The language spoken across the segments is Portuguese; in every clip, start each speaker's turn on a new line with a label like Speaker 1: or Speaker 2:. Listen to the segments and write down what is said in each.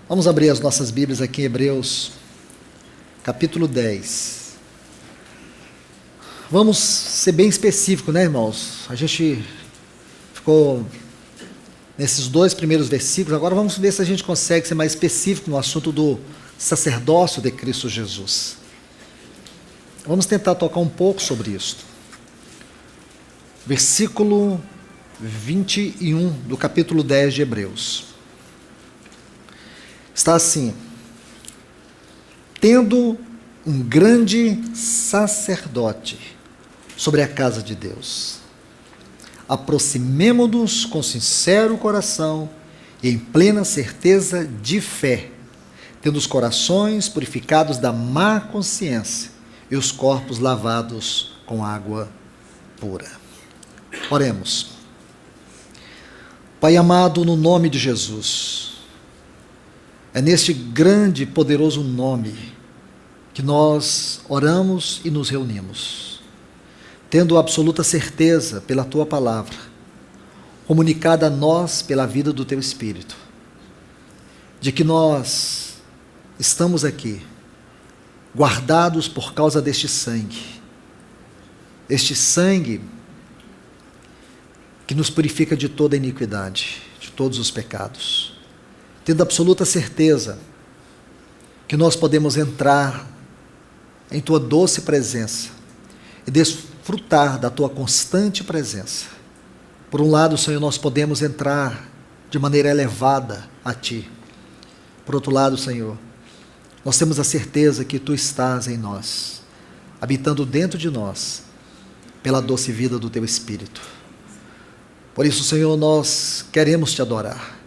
Speaker 1: Vamos abrir as nossas Bíblias aqui em Hebreus, capítulo 10. Vamos ser bem específico, né, irmãos? A gente ficou nesses dois primeiros versículos, agora vamos ver se a gente consegue ser mais específico no assunto do sacerdócio de Cristo Jesus. Vamos tentar tocar um pouco sobre isso. Versículo 21 do capítulo 10 de Hebreus. Está assim: tendo um grande sacerdote sobre a casa de Deus, aproximemo-nos com sincero coração e em plena certeza de fé, tendo os corações purificados da má consciência e os corpos lavados com água pura. Oremos. Pai amado, no nome de Jesus, é neste grande e poderoso nome que nós oramos e nos reunimos, tendo absoluta certeza pela Tua palavra, comunicada a nós pela vida do Teu Espírito, de que nós estamos aqui, guardados por causa deste sangue que nos purifica de toda iniquidade, de todos os pecados, tendo absoluta certeza que nós podemos entrar em Tua doce presença e desfrutar da Tua constante presença. Por um lado, Senhor, nós podemos entrar de maneira elevada a Ti. Por outro lado, Senhor, nós temos a certeza que Tu estás em nós, habitando dentro de nós, pela doce vida do Teu Espírito. Por isso, Senhor, nós queremos Te adorar,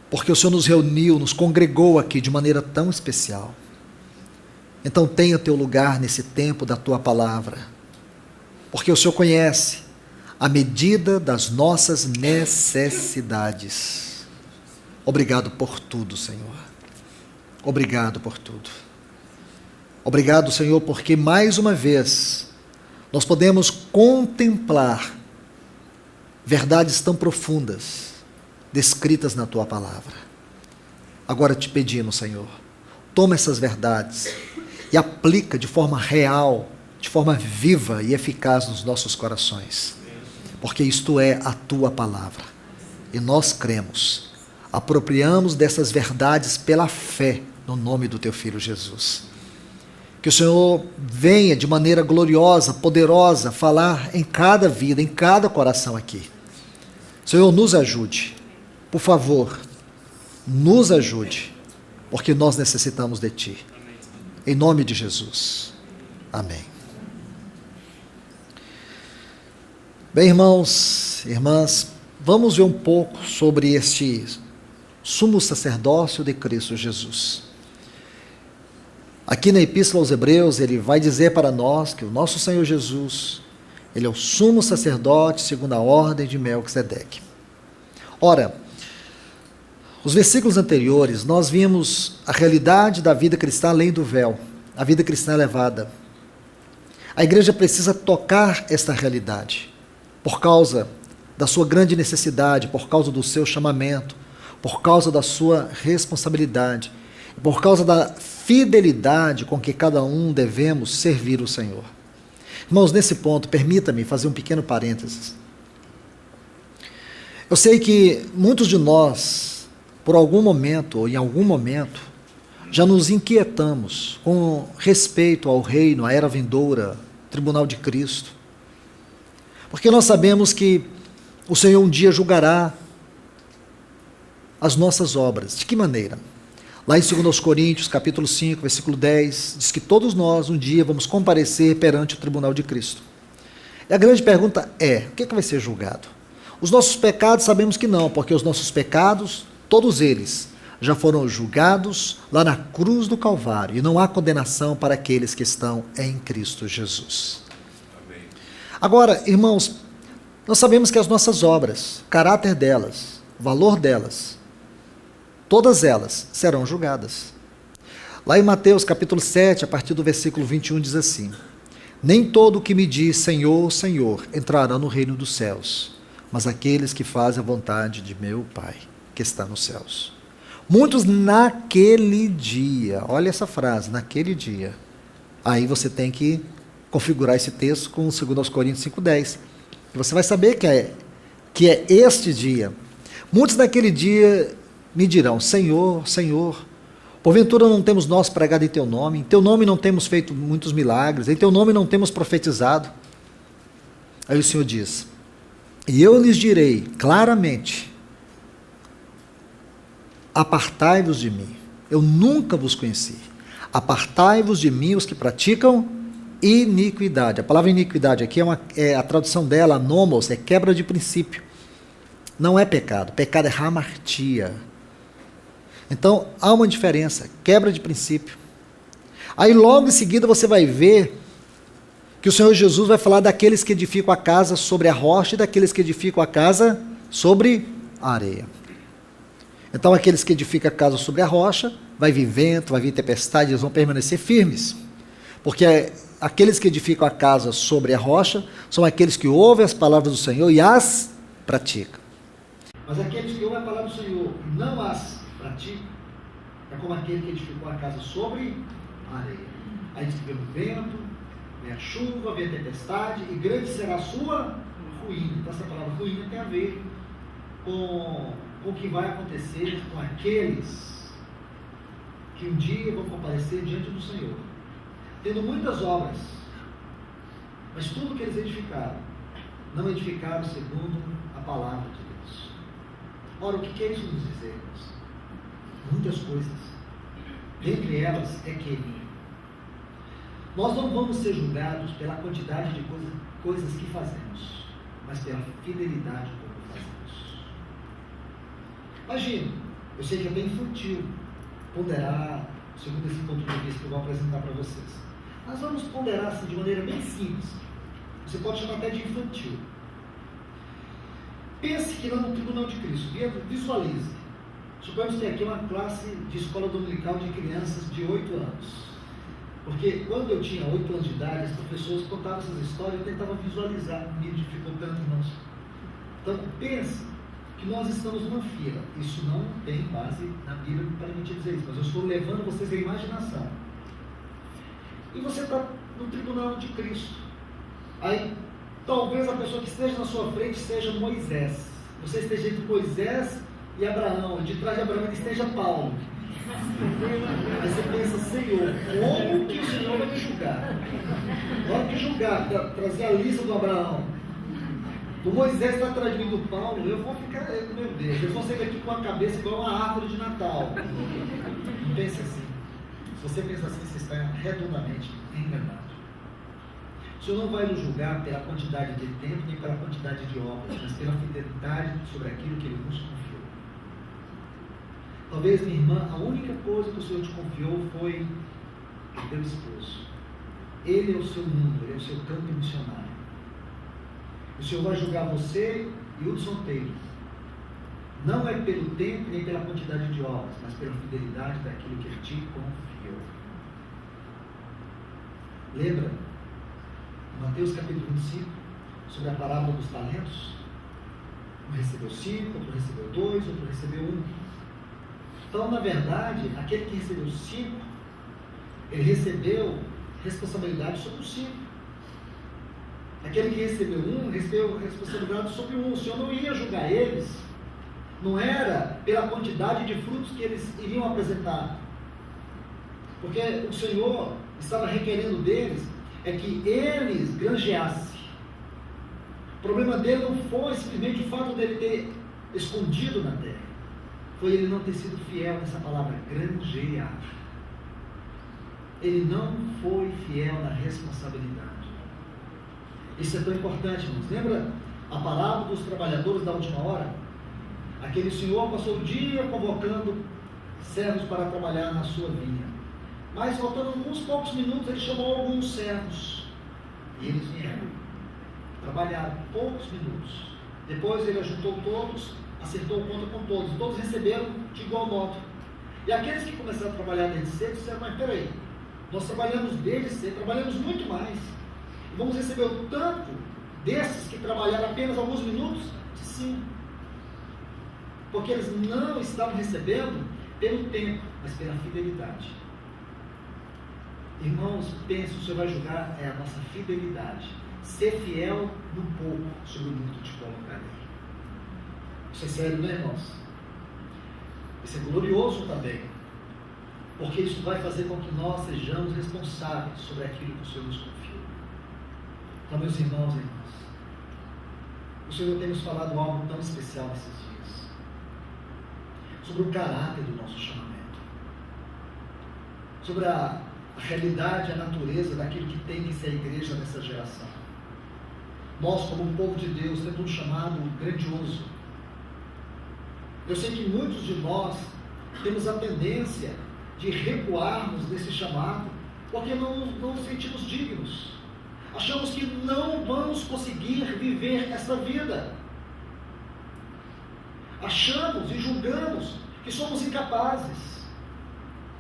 Speaker 1: porque o Senhor nos reuniu, nos congregou aqui de maneira tão especial. Então tenha Teu lugar nesse tempo da Tua palavra, porque o Senhor conhece a medida das nossas necessidades. Obrigado por tudo, Senhor. Obrigado por tudo. Obrigado, Senhor, porque mais uma vez nós podemos contemplar verdades tão profundas descritas na Tua palavra. Agora te pedimos, Senhor, toma essas verdades e aplica de forma real, de forma viva e eficaz nos nossos corações, porque isto é a Tua palavra e nós cremos, apropriamos dessas verdades pela fé no nome do Teu Filho Jesus. Que o Senhor venha de maneira gloriosa, poderosa, falar em cada vida, em cada coração aqui. Senhor, nos ajude, por favor, nos ajude, porque nós necessitamos de Ti. Em nome de Jesus. Amém. Bem, irmãos, irmãs, vamos ver um pouco sobre este sumo sacerdócio de Cristo Jesus. Aqui na Epístola aos Hebreus, ele vai dizer para nós que o nosso Senhor Jesus, ele é o sumo sacerdote segundo a ordem de Melquisedeque. Ora, os versículos anteriores, nós vimos a realidade da vida cristã além do véu, a vida cristã elevada. A igreja precisa tocar esta realidade, por causa da sua grande necessidade, por causa do seu chamamento, por causa da sua responsabilidade, por causa da fidelidade com que cada um devemos servir o Senhor. Irmãos, nesse ponto, permita-me fazer um pequeno parênteses. Eu sei que muitos de nós, por algum momento ou em algum momento, já nos inquietamos com respeito ao reino, à era vindoura, tribunal de Cristo. Porque nós sabemos que o Senhor um dia julgará as nossas obras. De que maneira? Lá em 2 Coríntios, capítulo 5, versículo 10, diz que todos nós um dia vamos comparecer perante o tribunal de Cristo. E a grande pergunta é, o que é que vai ser julgado? Os nossos pecados sabemos que não, porque os nossos pecados, todos eles, já foram julgados lá na cruz do Calvário, e não há condenação para aqueles que estão em Cristo Jesus. Amém. Agora, irmãos, nós sabemos que as nossas obras, o caráter delas, o valor delas, todas elas serão julgadas. Lá em Mateus capítulo 7, a partir do versículo 21, diz assim: nem todo o que me diz Senhor, Senhor, entrará no reino dos céus, mas aqueles que fazem a vontade de meu Pai, que está nos céus. Muitos naquele dia, olha essa frase, naquele dia. Aí você tem que configurar esse texto com 2 Coríntios 5,10. Você vai saber que é este dia. Muitos naquele dia me dirão, Senhor, Senhor, porventura não temos nós pregado em Teu nome, em Teu nome não temos feito muitos milagres, em Teu nome não temos profetizado. Aí o Senhor diz, e eu lhes direi claramente, apartai-vos de mim, eu nunca vos conheci. Apartai-vos de mim os que praticam iniquidade. A palavra iniquidade aqui a tradução dela, nomos, é quebra de princípio. Não é pecado, pecado é hamartia. Então há uma diferença, quebra de princípio. Aí logo em seguida você vai ver que o Senhor Jesus vai falar daqueles que edificam a casa sobre a rocha e daqueles que edificam a casa sobre a areia. Então aqueles que edificam a casa sobre a rocha, vai vir vento, vai vir tempestade, eles vão permanecer firmes. Porque aqueles que edificam a casa sobre a rocha são aqueles que ouvem as palavras do Senhor e as praticam. Mas aqueles que ouvem a palavra do Senhor e não as praticam, é como aquele que edificou a casa sobre a areia. Aí diz que vem o vento, vem a chuva, vem a tempestade, e grande será a sua ruína. Então essa palavra ruína tem a ver com o que vai acontecer com aqueles que um dia vão comparecer diante do Senhor, tendo muitas obras, mas tudo que eles edificaram, não edificaram segundo a palavra de Deus. Ora, o que é isso nos dizer, irmãos? Muitas coisas. Dentre elas é que nós não vamos ser julgados pela quantidade de coisas que fazemos, mas pela fidelidade como fazemos. Imagina, eu sei que é bem infantil ponderar, segundo esse ponto de vista que eu vou apresentar para vocês. Nós vamos ponderar assim, de maneira bem simples. Você pode chamar até de infantil. Pense que lá no tribunal de Cristo, visualize. Suponhamos que aqui é uma classe de escola dominical de crianças de 8 anos. Porque quando eu tinha 8 anos de idade, as professoras contavam essas histórias e eu tentava visualizar, me dificultando, irmãos. Então, pense que nós estamos numa fila. Isso não tem base na Bíblia para me dizer isso, mas eu estou levando vocês à imaginação. E você está no tribunal de Cristo. Aí, talvez a pessoa que esteja na sua frente seja Moisés. Você esteja entre Moisés e Abraão. E de trás de Abraão ele esteja Paulo. Aí você pensa, Senhor, como que o Senhor vai me julgar? Na hora que julgar, trazer a lista do Abraão, o Moisés está atrás de mim do Paulo, eu vou ficar, meu Deus, eles vão sair daqui com a cabeça igual uma árvore de Natal. Não pense assim. Se você pensa assim, você está redondamente enganado. O Senhor não vai nos julgar pela quantidade de tempo, nem pela quantidade de obras, mas pela fidelidade sobre aquilo que Ele nos confiou. Talvez, minha irmã, a única coisa que o Senhor te confiou foi o teu esposo. Ele é o seu mundo, ele é o seu campo missionário. O Senhor vai julgar você e o solteiro. Não é pelo tempo nem pela quantidade de obras, mas pela fidelidade daquilo que Ele te confiou. Lembra? Mateus capítulo 25, sobre a parábola dos talentos. Um recebeu 5, outro recebeu 2, outro recebeu 1. Então, na verdade, aquele que recebeu 5, ele recebeu responsabilidade sobre os 5. Aquele que recebeu 1, recebeu responsabilidade sobre 1. O Senhor não ia julgar eles, não era pela quantidade de frutos que eles iriam apresentar. Porque o Senhor estava requerendo deles é que eles granjeassem. O problema dele não foi simplesmente o fato dele ter escondido na terra. Foi ele não ter sido fiel nessa palavra, granjear. Ele não foi fiel na responsabilidade. Isso é tão importante, irmãos. Lembra a palavra dos trabalhadores da última hora? Aquele senhor passou o dia convocando servos para trabalhar na sua vinha. Mas faltando alguns poucos minutos, ele chamou alguns servos. E eles vieram. Trabalharam poucos minutos. Depois ele ajuntou todos, acertou o conta com todos. Todos receberam de igual modo. E aqueles que começaram a trabalhar desde cedo disseram, mas peraí, nós trabalhamos desde cedo, trabalhamos muito mais. E vamos receber o tanto desses que trabalharam apenas alguns minutos? Sim. Porque eles não estavam recebendo pelo tempo, mas pela fidelidade. Irmãos, pense, o Senhor vai julgar a nossa fidelidade. Ser fiel no pouco, sobre o muito te colocarei. Isso é sério, não é, irmãos? Isso é glorioso também, porque isso vai fazer com que nós sejamos responsáveis sobre aquilo que o Senhor nos confiou. Então, meus irmãos e irmãs, o Senhor tem nos falado algo tão especial nesses dias, sobre o caráter do nosso chamamento, sobre a realidade, a natureza daquilo que tem que ser a igreja nessa geração. Nós, como povo de Deus, temos um chamado grandioso. Eu sei que muitos de nós temos a tendência de recuarmos desse chamado, porque não nos sentimos dignos. Achamos que não vamos conseguir viver essa vida. Achamos e julgamos que somos incapazes.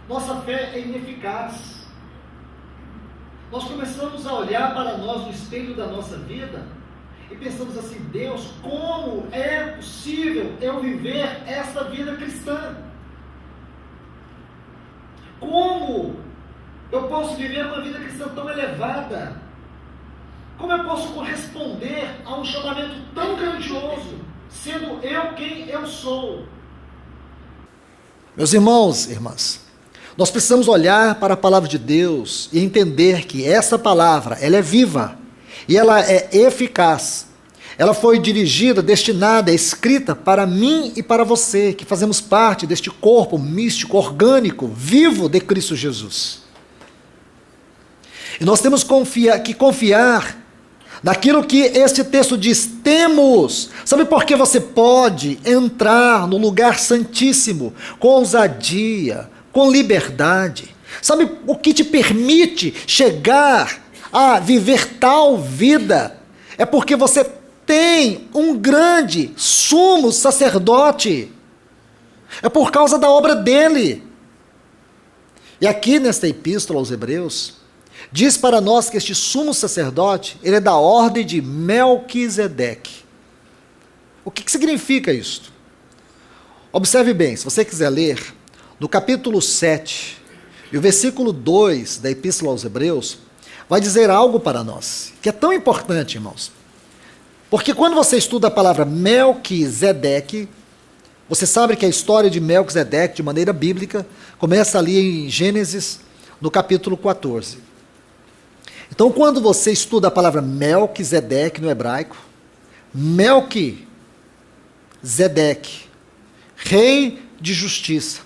Speaker 1: Nossa fé é ineficaz. Nós começamos a olhar para nós no espelho da nossa vida e pensamos assim: Deus, como é possível eu viver essa vida cristã? Como eu posso viver uma vida cristã tão elevada? Como eu posso corresponder a um chamamento tão grandioso, sendo eu quem eu sou? Meus irmãos e irmãs, nós precisamos olhar para a palavra de Deus e entender que essa palavra, ela é viva e ela é eficaz. Ela foi dirigida, destinada, escrita para mim e para você, que fazemos parte deste corpo místico, orgânico, vivo de Cristo Jesus. E nós temos que confiar naquilo que este texto diz: temos. Sabe por que você pode entrar no lugar santíssimo com ousadia, com liberdade? Sabe o que te permite chegar a viver tal vida? É porque você tem um grande sumo sacerdote. É por causa da obra dele. E aqui nesta epístola aos Hebreus, diz para nós que este sumo sacerdote, ele é da ordem de Melquisedeque. O que significa isto? Observe bem, se você quiser ler, no capítulo 7, e o versículo 2 da epístola aos Hebreus, vai dizer algo para nós, que é tão importante, irmãos. Porque quando você estuda a palavra Melquisedeque, você sabe que a história de Melquisedeque, de maneira bíblica, começa ali em Gênesis, no capítulo 14. Então, quando você estuda a palavra Melquisedeque no hebraico, Melquisedeque, rei de justiça.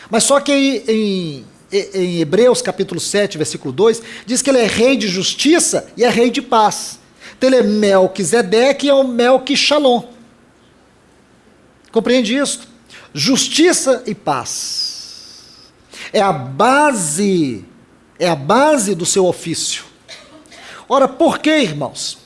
Speaker 1: Mas só que em Hebreus capítulo 7, versículo 2, diz que ele é rei de justiça e é rei de paz. Então ele é Melquisedeque e é o Melquishalom. Compreende isso? Justiça e paz. É a base do seu ofício. Ora, por que, irmãos?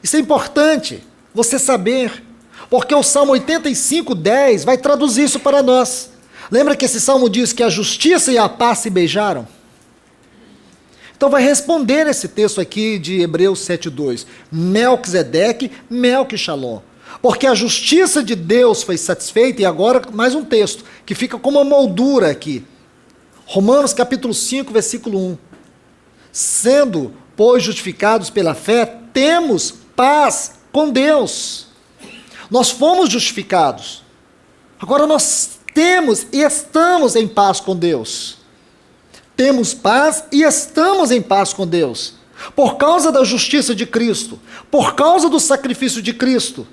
Speaker 1: Isso é importante você saber, porque o Salmo 85:10 vai traduzir isso para nós. Lembra que esse salmo diz que a justiça e a paz se beijaram? Então vai responder esse texto aqui de Hebreus 7:2. Melquisedeque, Melquishalom. Porque a justiça de Deus foi satisfeita, e agora mais um texto, que fica como uma moldura aqui. Romanos capítulo 5, versículo 1. Sendo, pois, justificados pela fé, temos paz com Deus. Nós fomos justificados. Agora nós temos e estamos em paz com Deus. Temos paz e estamos em paz com Deus. Por causa da justiça de Cristo. Por causa do sacrifício de Cristo.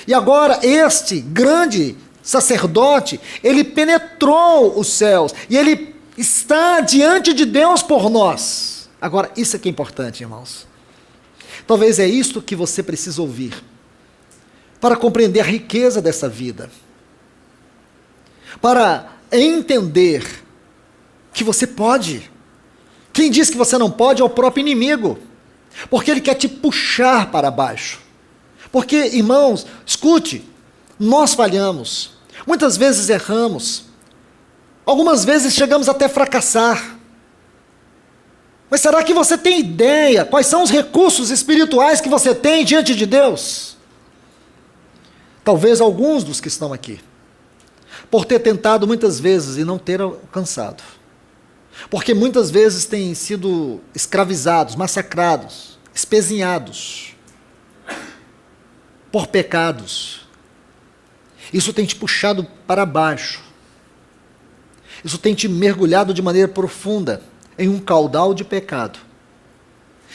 Speaker 1: E agora este grande sacerdote, ele penetrou os céus. E ele está diante de Deus por nós. Agora, isso aqui é importante, irmãos. Talvez é isto que você precisa ouvir para compreender a riqueza dessa vida. Para entender que você pode. Quem diz que você não pode é o próprio inimigo. Porque ele quer te puxar para baixo. Porque, irmãos, escute, nós falhamos. Muitas vezes erramos. Algumas vezes chegamos até a fracassar. Mas será que você tem ideia quais são os recursos espirituais que você tem diante de Deus? Talvez alguns dos que estão aqui por ter tentado muitas vezes e não ter alcançado. Porque muitas vezes têm sido escravizados, massacrados, espezinhados por pecados. Isso tem te puxado para baixo. Isso tem te mergulhado de maneira profunda em um caudal de pecado.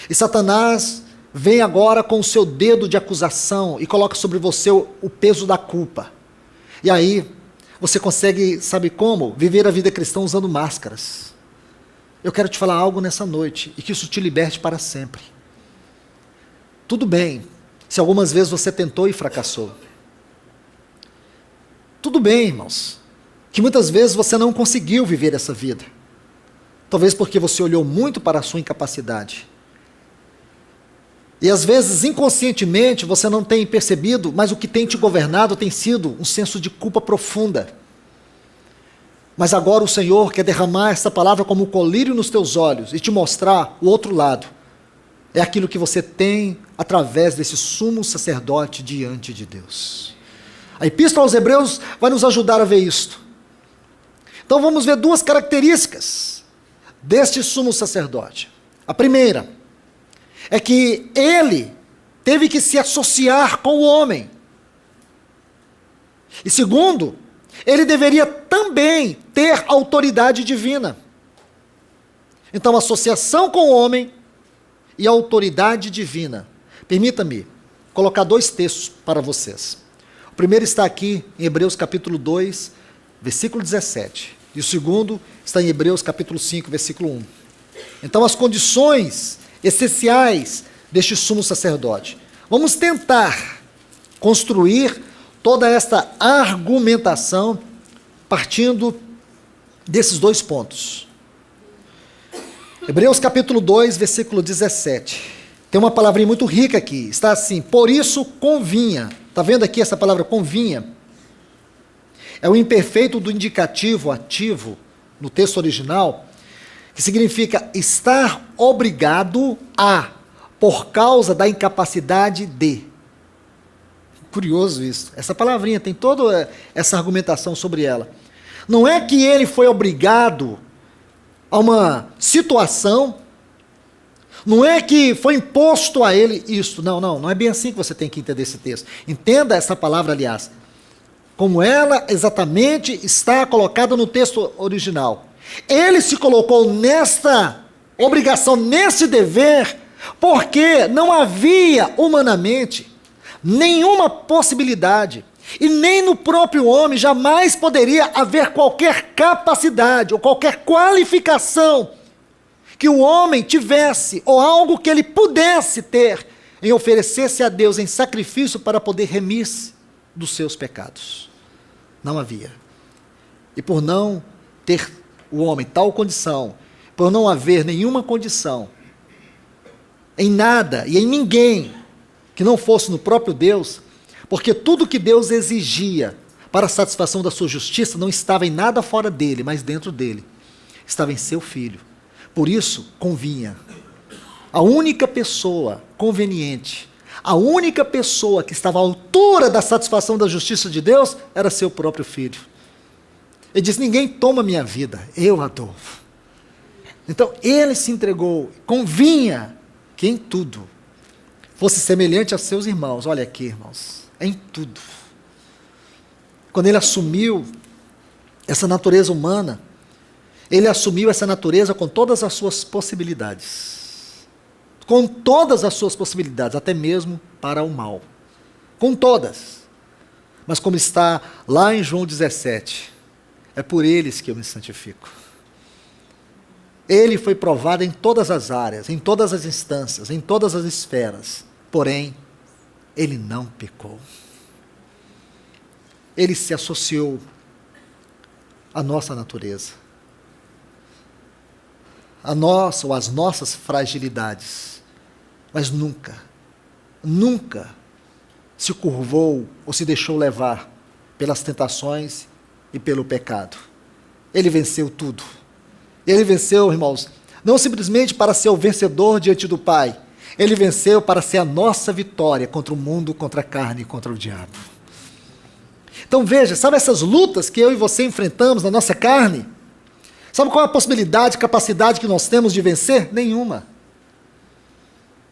Speaker 1: E Satanás vem agora com o seu dedo de acusação e coloca sobre você o peso da culpa. E aí você consegue, sabe como? Viver a vida cristã usando máscaras. Eu quero te falar algo nessa noite e que isso te liberte para sempre. Tudo bem se algumas vezes você tentou e fracassou. Tudo bem, irmãos, que muitas vezes você não conseguiu viver essa vida. Talvez porque você olhou muito para a sua incapacidade. E às vezes, inconscientemente, você não tem percebido, mas o que tem te governado tem sido um senso de culpa profunda. Mas agora o Senhor quer derramar essa palavra como um colírio nos teus olhos e te mostrar o outro lado. É aquilo que você tem através desse sumo sacerdote diante de Deus. A Epístola aos Hebreus vai nos ajudar a ver isto. Então vamos ver duas características deste sumo sacerdote. A primeira é que ele teve que se associar com o homem. E segundo, ele deveria também ter autoridade divina. Então, associação com o homem e autoridade divina. Permita-me colocar dois textos para vocês. O primeiro está aqui em Hebreus capítulo 2, versículo 17. E o segundo está em Hebreus capítulo 5, versículo 1. Então, as condições essenciais deste sumo sacerdote. Vamos tentar construir toda esta argumentação partindo desses dois pontos. Hebreus capítulo 2, versículo 17. Tem uma palavrinha muito rica aqui. Está assim: por isso convinha. Está vendo aqui essa palavra convinha? É o imperfeito do indicativo ativo no texto original, que significa estar obrigado a, por causa da incapacidade de. Curioso isso. Essa palavrinha tem toda essa argumentação sobre ela. Não é que ele foi obrigado a uma situação, não é que foi imposto a ele isto. Não é bem assim que você tem que entender esse texto. Entenda essa palavra, aliás, como ela exatamente está colocada no texto original. Ele se colocou nesta obrigação, nesse dever, porque não havia humanamente nenhuma possibilidade, e nem no próprio homem jamais poderia haver qualquer capacidade ou qualquer qualificação que o homem tivesse, ou algo que ele pudesse ter, em oferecer-se a Deus em sacrifício para poder remir-se dos seus pecados. Não havia. E por não ter o homem tal condição, por não haver nenhuma condição em nada e em ninguém que não fosse no próprio Deus, porque tudo que Deus exigia para a satisfação da sua justiça não estava em nada fora dele, mas dentro dele. Estava em seu Filho. Por isso, convinha. A única pessoa conveniente, a única pessoa que estava à altura da satisfação da justiça de Deus, era seu próprio Filho. Ele diz: ninguém toma minha vida, eu a dou. Então, ele se entregou, convinha que em tudo fosse semelhante aos seus irmãos. Olha aqui, irmãos, em tudo. Quando ele assumiu essa natureza humana, ele assumiu essa natureza com todas as suas possibilidades. Com todas as suas possibilidades, até mesmo para o mal. Com todas. Mas como está lá em João 17, é por eles que eu me santifico. Ele foi provado em todas as áreas, em todas as instâncias, em todas as esferas. Porém, ele não pecou. Ele se associou à nossa natureza, a nossa ou às nossas fragilidades, mas nunca se curvou ou se deixou levar pelas tentações e pelo pecado. Ele venceu tudo. Ele venceu, irmãos, não simplesmente para ser o vencedor diante do Pai. Ele venceu para ser a nossa vitória contra o mundo, contra a carne e contra o diabo. Então veja, sabe essas lutas que eu e você enfrentamos na nossa carne? Sabe qual é a possibilidade, capacidade que nós temos de vencer? Nenhuma.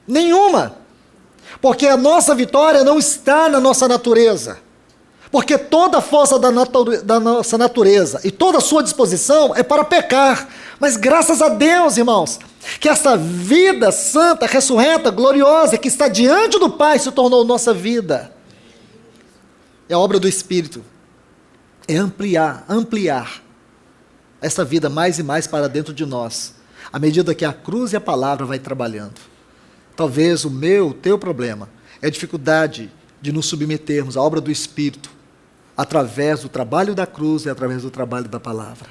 Speaker 1: Nenhuma. Porque a nossa vitória não está na nossa natureza. Porque toda a força da nossa natureza e toda a sua disposição é para pecar. Mas graças a Deus, irmãos, que essa vida santa, ressurreta, gloriosa, que está diante do Pai, se tornou nossa vida. É a obra do Espírito. É ampliar essa vida mais e mais para dentro de nós, à medida que a cruz e a palavra vai trabalhando. Talvez o teu problema é a dificuldade de nos submetermos à obra do Espírito, através do trabalho da cruz e através do trabalho da palavra.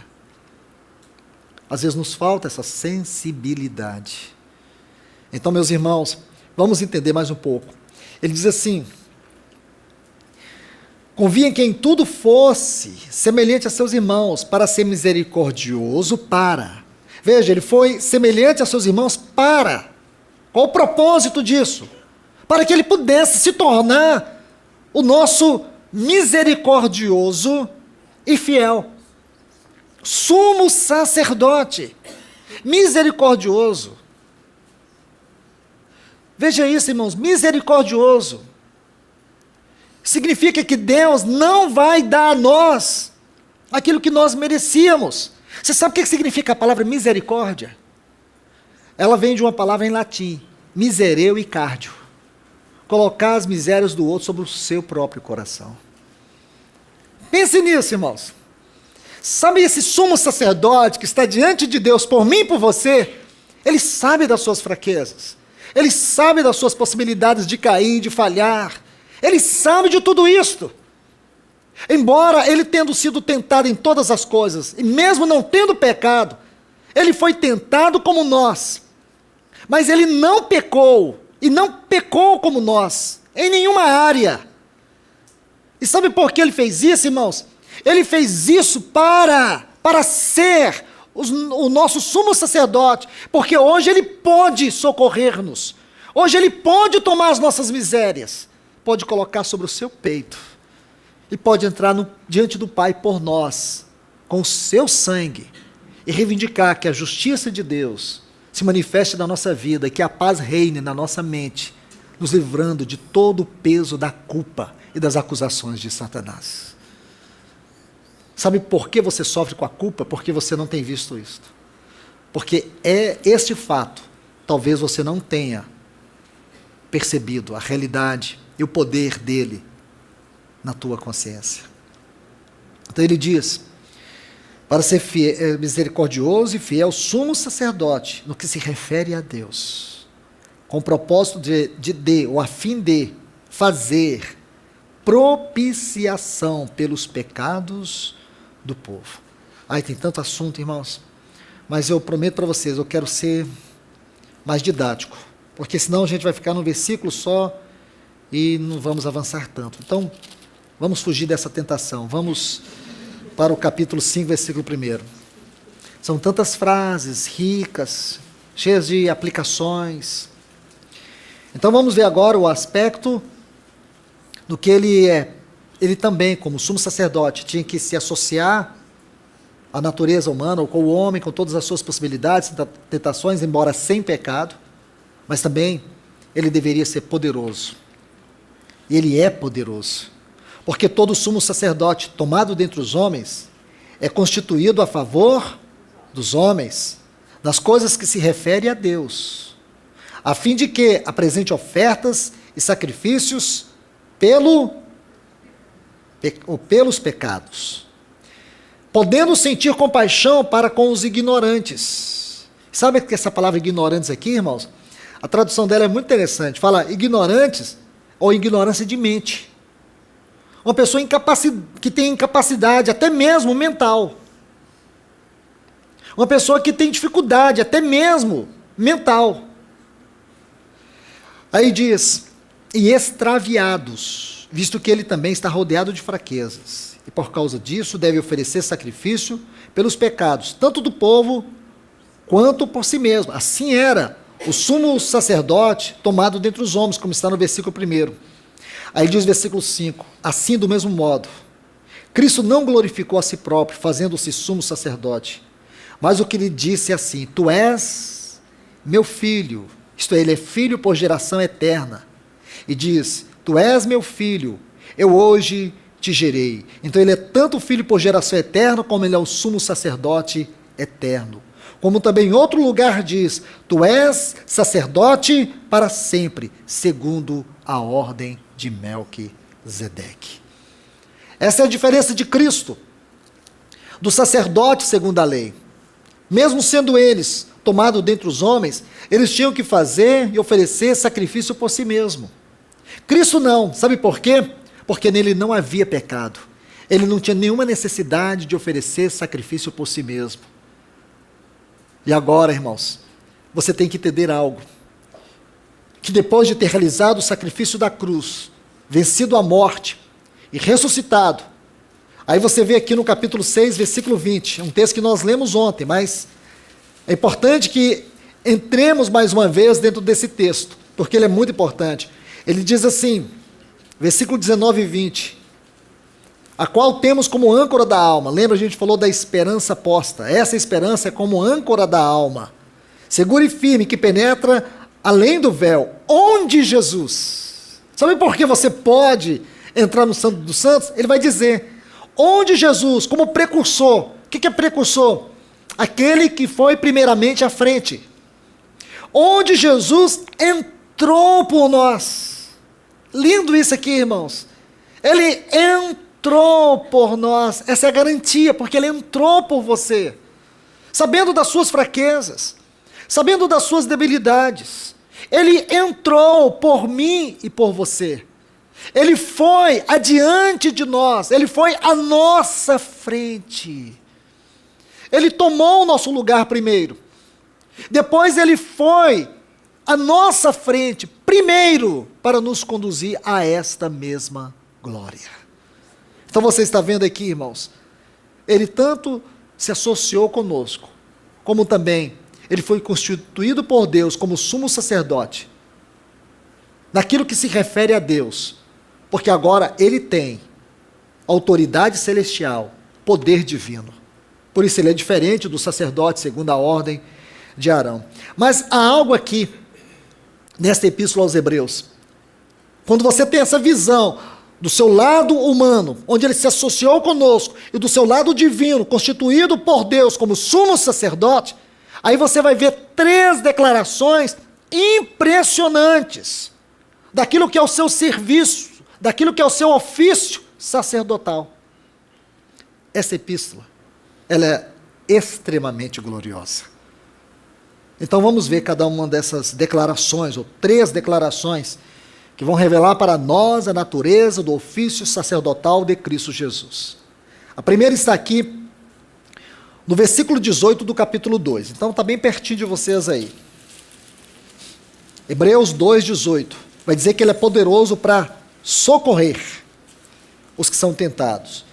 Speaker 1: Às vezes nos falta essa sensibilidade. Então, meus irmãos, vamos entender mais um pouco. Ele diz assim: convinha que em tudo fosse semelhante a seus irmãos, para ser misericordioso Veja, ele foi semelhante a seus irmãos para. Qual o propósito disso? Para que ele pudesse se tornar o nosso misericordioso e fiel. Sumo sacerdote. Misericordioso. Veja isso, irmãos, misericordioso. Significa que Deus não vai dar a nós aquilo que nós merecíamos. Você sabe o que significa a palavra misericórdia? Ela vem de uma palavra em latim, misereu e cardio. Colocar as misérias do outro sobre o seu próprio coração. Pense nisso, irmãos. Sabe esse sumo sacerdote que está diante de Deus por mim e por você? Ele sabe das suas fraquezas. Ele sabe das suas possibilidades de cair, de falhar. Ele sabe de tudo isto. Embora ele tendo sido tentado em todas as coisas, e mesmo não tendo pecado, ele foi tentado como nós. Mas ele não pecou, e não pecou como nós, em nenhuma área. E sabe por que ele fez isso, irmãos? Ele fez isso para ser o nosso sumo sacerdote, porque hoje ele pode socorrer-nos. Hoje ele pode tomar as nossas misérias, pode colocar sobre o seu peito, e pode entrar diante do Pai por nós, com o seu sangue, e reivindicar que a justiça de Deus se manifeste na nossa vida, e que a paz reine na nossa mente, nos livrando de todo o peso da culpa e das acusações de Satanás. Sabe por que você sofre com a culpa? Porque você não tem visto isso. Porque é este fato, talvez você não tenha percebido a realidade e o poder dele na tua consciência. Então ele diz, para ser fiel, misericordioso e fiel, sumo sacerdote, no que se refere a Deus, com o propósito ou a fim de fazer propiciação pelos pecados do povo. Ai, tem tanto assunto, irmãos, mas eu prometo para vocês, eu quero ser mais didático, porque senão a gente vai ficar num versículo só e não vamos avançar tanto. Então, vamos fugir dessa tentação. Vamos para o capítulo 5, versículo 1. São tantas frases ricas, cheias de aplicações. Então vamos ver agora o aspecto do que ele é. Ele também, como sumo sacerdote, tinha que se associar à natureza humana, ou com o homem, com todas as suas possibilidades, tentações, embora sem pecado, mas também ele deveria ser poderoso. E ele é poderoso. Porque todo sumo sacerdote tomado dentre os homens é constituído a favor dos homens, das coisas que se referem a Deus, a fim de que apresente ofertas e sacrifícios pelos pecados, podendo sentir compaixão para com os ignorantes. Sabe que essa palavra ignorantes aqui, irmãos, a tradução dela é muito interessante, fala ignorantes ou ignorância de mente. Uma pessoa que tem incapacidade, até mesmo mental. Uma pessoa que tem dificuldade, até mesmo mental. Aí diz, e extraviados, visto que ele também está rodeado de fraquezas. E por causa disso deve oferecer sacrifício pelos pecados, tanto do povo quanto por si mesmo. Assim era o sumo sacerdote tomado dentre os homens, como está no versículo 1. Aí diz versículo 5, assim do mesmo modo, Cristo não glorificou a si próprio, fazendo-se sumo sacerdote, mas o que lhe disse é assim: tu és meu filho, isto é, ele é filho por geração eterna. E diz: tu és meu filho, eu hoje te gerei. Então ele é tanto filho por geração eterna, como ele é o sumo sacerdote eterno. Como também em outro lugar diz: tu és sacerdote para sempre, segundo a ordem de Melquisedeque. Essa é a diferença de Cristo, do sacerdote segundo a lei. Mesmo sendo eles tomados dentre os homens, eles tinham que fazer e oferecer sacrifício por si mesmo. Cristo não, sabe por quê? Porque nele não havia pecado. Ele não tinha nenhuma necessidade de oferecer sacrifício por si mesmo. E agora, irmãos, você tem que entender algo. Que depois de ter realizado o sacrifício da cruz, vencido a morte e ressuscitado, aí você vê aqui no capítulo 6, versículo 20, um texto que nós lemos ontem, mas é importante que entremos mais uma vez dentro desse texto, porque ele é muito importante. Ele diz assim, versículo 19 e 20, a qual temos como âncora da alma. Lembra, a gente falou da esperança posta. Essa esperança é como âncora da alma, segura e firme, que penetra além do véu, onde Jesus. Sabe por que você pode entrar no Santo dos Santos? Ele vai dizer, onde Jesus, como precursor. O que é precursor? Aquele que foi primeiramente à frente. Onde Jesus entrou por nós. Lindo isso aqui, irmãos. Ele entrou por nós. Essa é a garantia, porque ele entrou por você. Sabendo das suas fraquezas, sabendo das suas debilidades. Ele entrou por mim e por você. Ele foi adiante de nós, ele foi à nossa frente. Ele tomou o nosso lugar primeiro. Depois ele foi à nossa frente, primeiro, para nos conduzir a esta mesma glória. Então você está vendo aqui, irmãos, ele tanto se associou conosco, como também ele foi constituído por Deus como sumo sacerdote, naquilo que se refere a Deus, porque agora ele tem autoridade celestial, poder divino. Por isso ele é diferente do sacerdote segundo a ordem de Arão. Mas há algo aqui, nesta epístola aos Hebreus, quando você tem essa visão do seu lado humano, onde ele se associou conosco, e do seu lado divino, constituído por Deus como sumo sacerdote, aí você vai ver 3 declarações impressionantes daquilo que é o seu serviço, daquilo que é o seu ofício sacerdotal. Essa epístola, ela é extremamente gloriosa. Então vamos ver cada uma dessas declarações, ou 3 declarações, que vão revelar para nós a natureza do ofício sacerdotal de Cristo Jesus. A primeira está aqui, no versículo 18 do capítulo 2. Então está bem pertinho de vocês aí. Hebreus 2:18. Vai dizer que ele é poderoso para socorrer os que são tentados.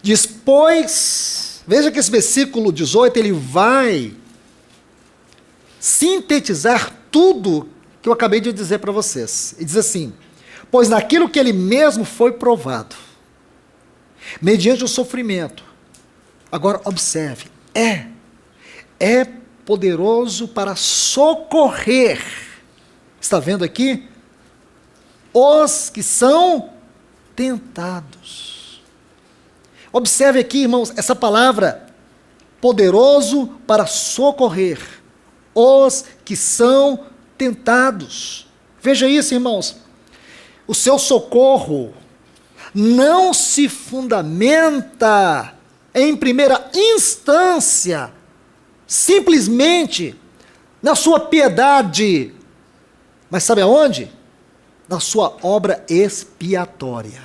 Speaker 1: Diz, pois, veja que esse versículo 18, ele vai sintetizar tudo que eu acabei de dizer para vocês. E diz assim, pois naquilo que ele mesmo foi provado, mediante o sofrimento. Agora, observe, é poderoso para socorrer, está vendo aqui? Os que são tentados. Observe aqui, irmãos, essa palavra, poderoso para socorrer, os que são tentados. Veja isso, irmãos, o seu socorro não se fundamenta em primeira instância, simplesmente na sua piedade, mas sabe aonde? Na sua obra expiatória.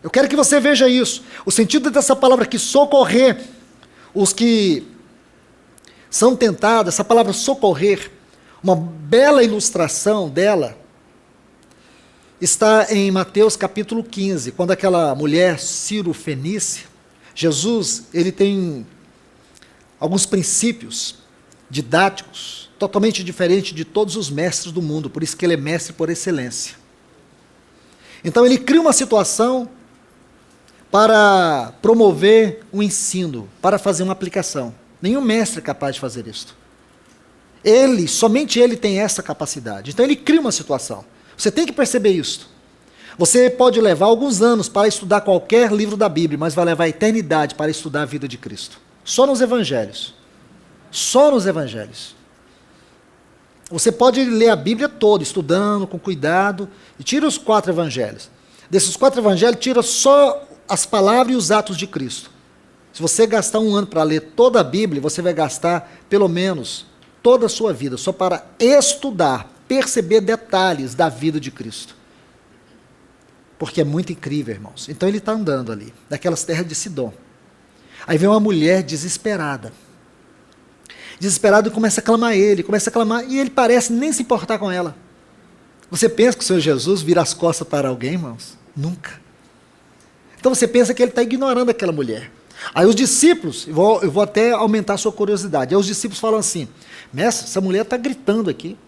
Speaker 1: Eu quero que você veja isso, o sentido dessa palavra aqui, socorrer, os que são tentados, essa palavra socorrer, uma bela ilustração dela, está em Mateus capítulo 15, quando aquela mulher Ciro-fenícia, Jesus, ele tem alguns princípios didáticos, totalmente diferentes de todos os mestres do mundo, por isso que ele é mestre por excelência. Então ele cria uma situação para promover um ensino, para fazer uma aplicação. Nenhum mestre é capaz de fazer isso. Somente ele tem essa capacidade. Então ele cria uma situação. Você tem que perceber isso. Você pode levar alguns anos para estudar qualquer livro da Bíblia, mas vai levar a eternidade para estudar a vida de Cristo. Só nos evangelhos. Só nos evangelhos. Você pode ler a Bíblia toda, estudando, com cuidado, e tira os 4 evangelhos. Desses 4 evangelhos, tira só as palavras e os atos de Cristo. Se você gastar um ano para ler toda a Bíblia, você vai gastar, pelo menos, toda a sua vida, só para estudar, perceber detalhes da vida de Cristo. Porque é muito incrível, irmãos. Então ele está andando ali, naquelas terras de Sidom. Aí vem uma mulher desesperada. Desesperado e começa a clamar e ele parece nem se importar com ela. Você pensa que o Senhor Jesus vira as costas para alguém, irmãos? Nunca. Então você pensa que ele está ignorando aquela mulher. Aí os discípulos, eu vou até aumentar a sua curiosidade, aí os discípulos falam assim, mestre, essa mulher está gritando aqui.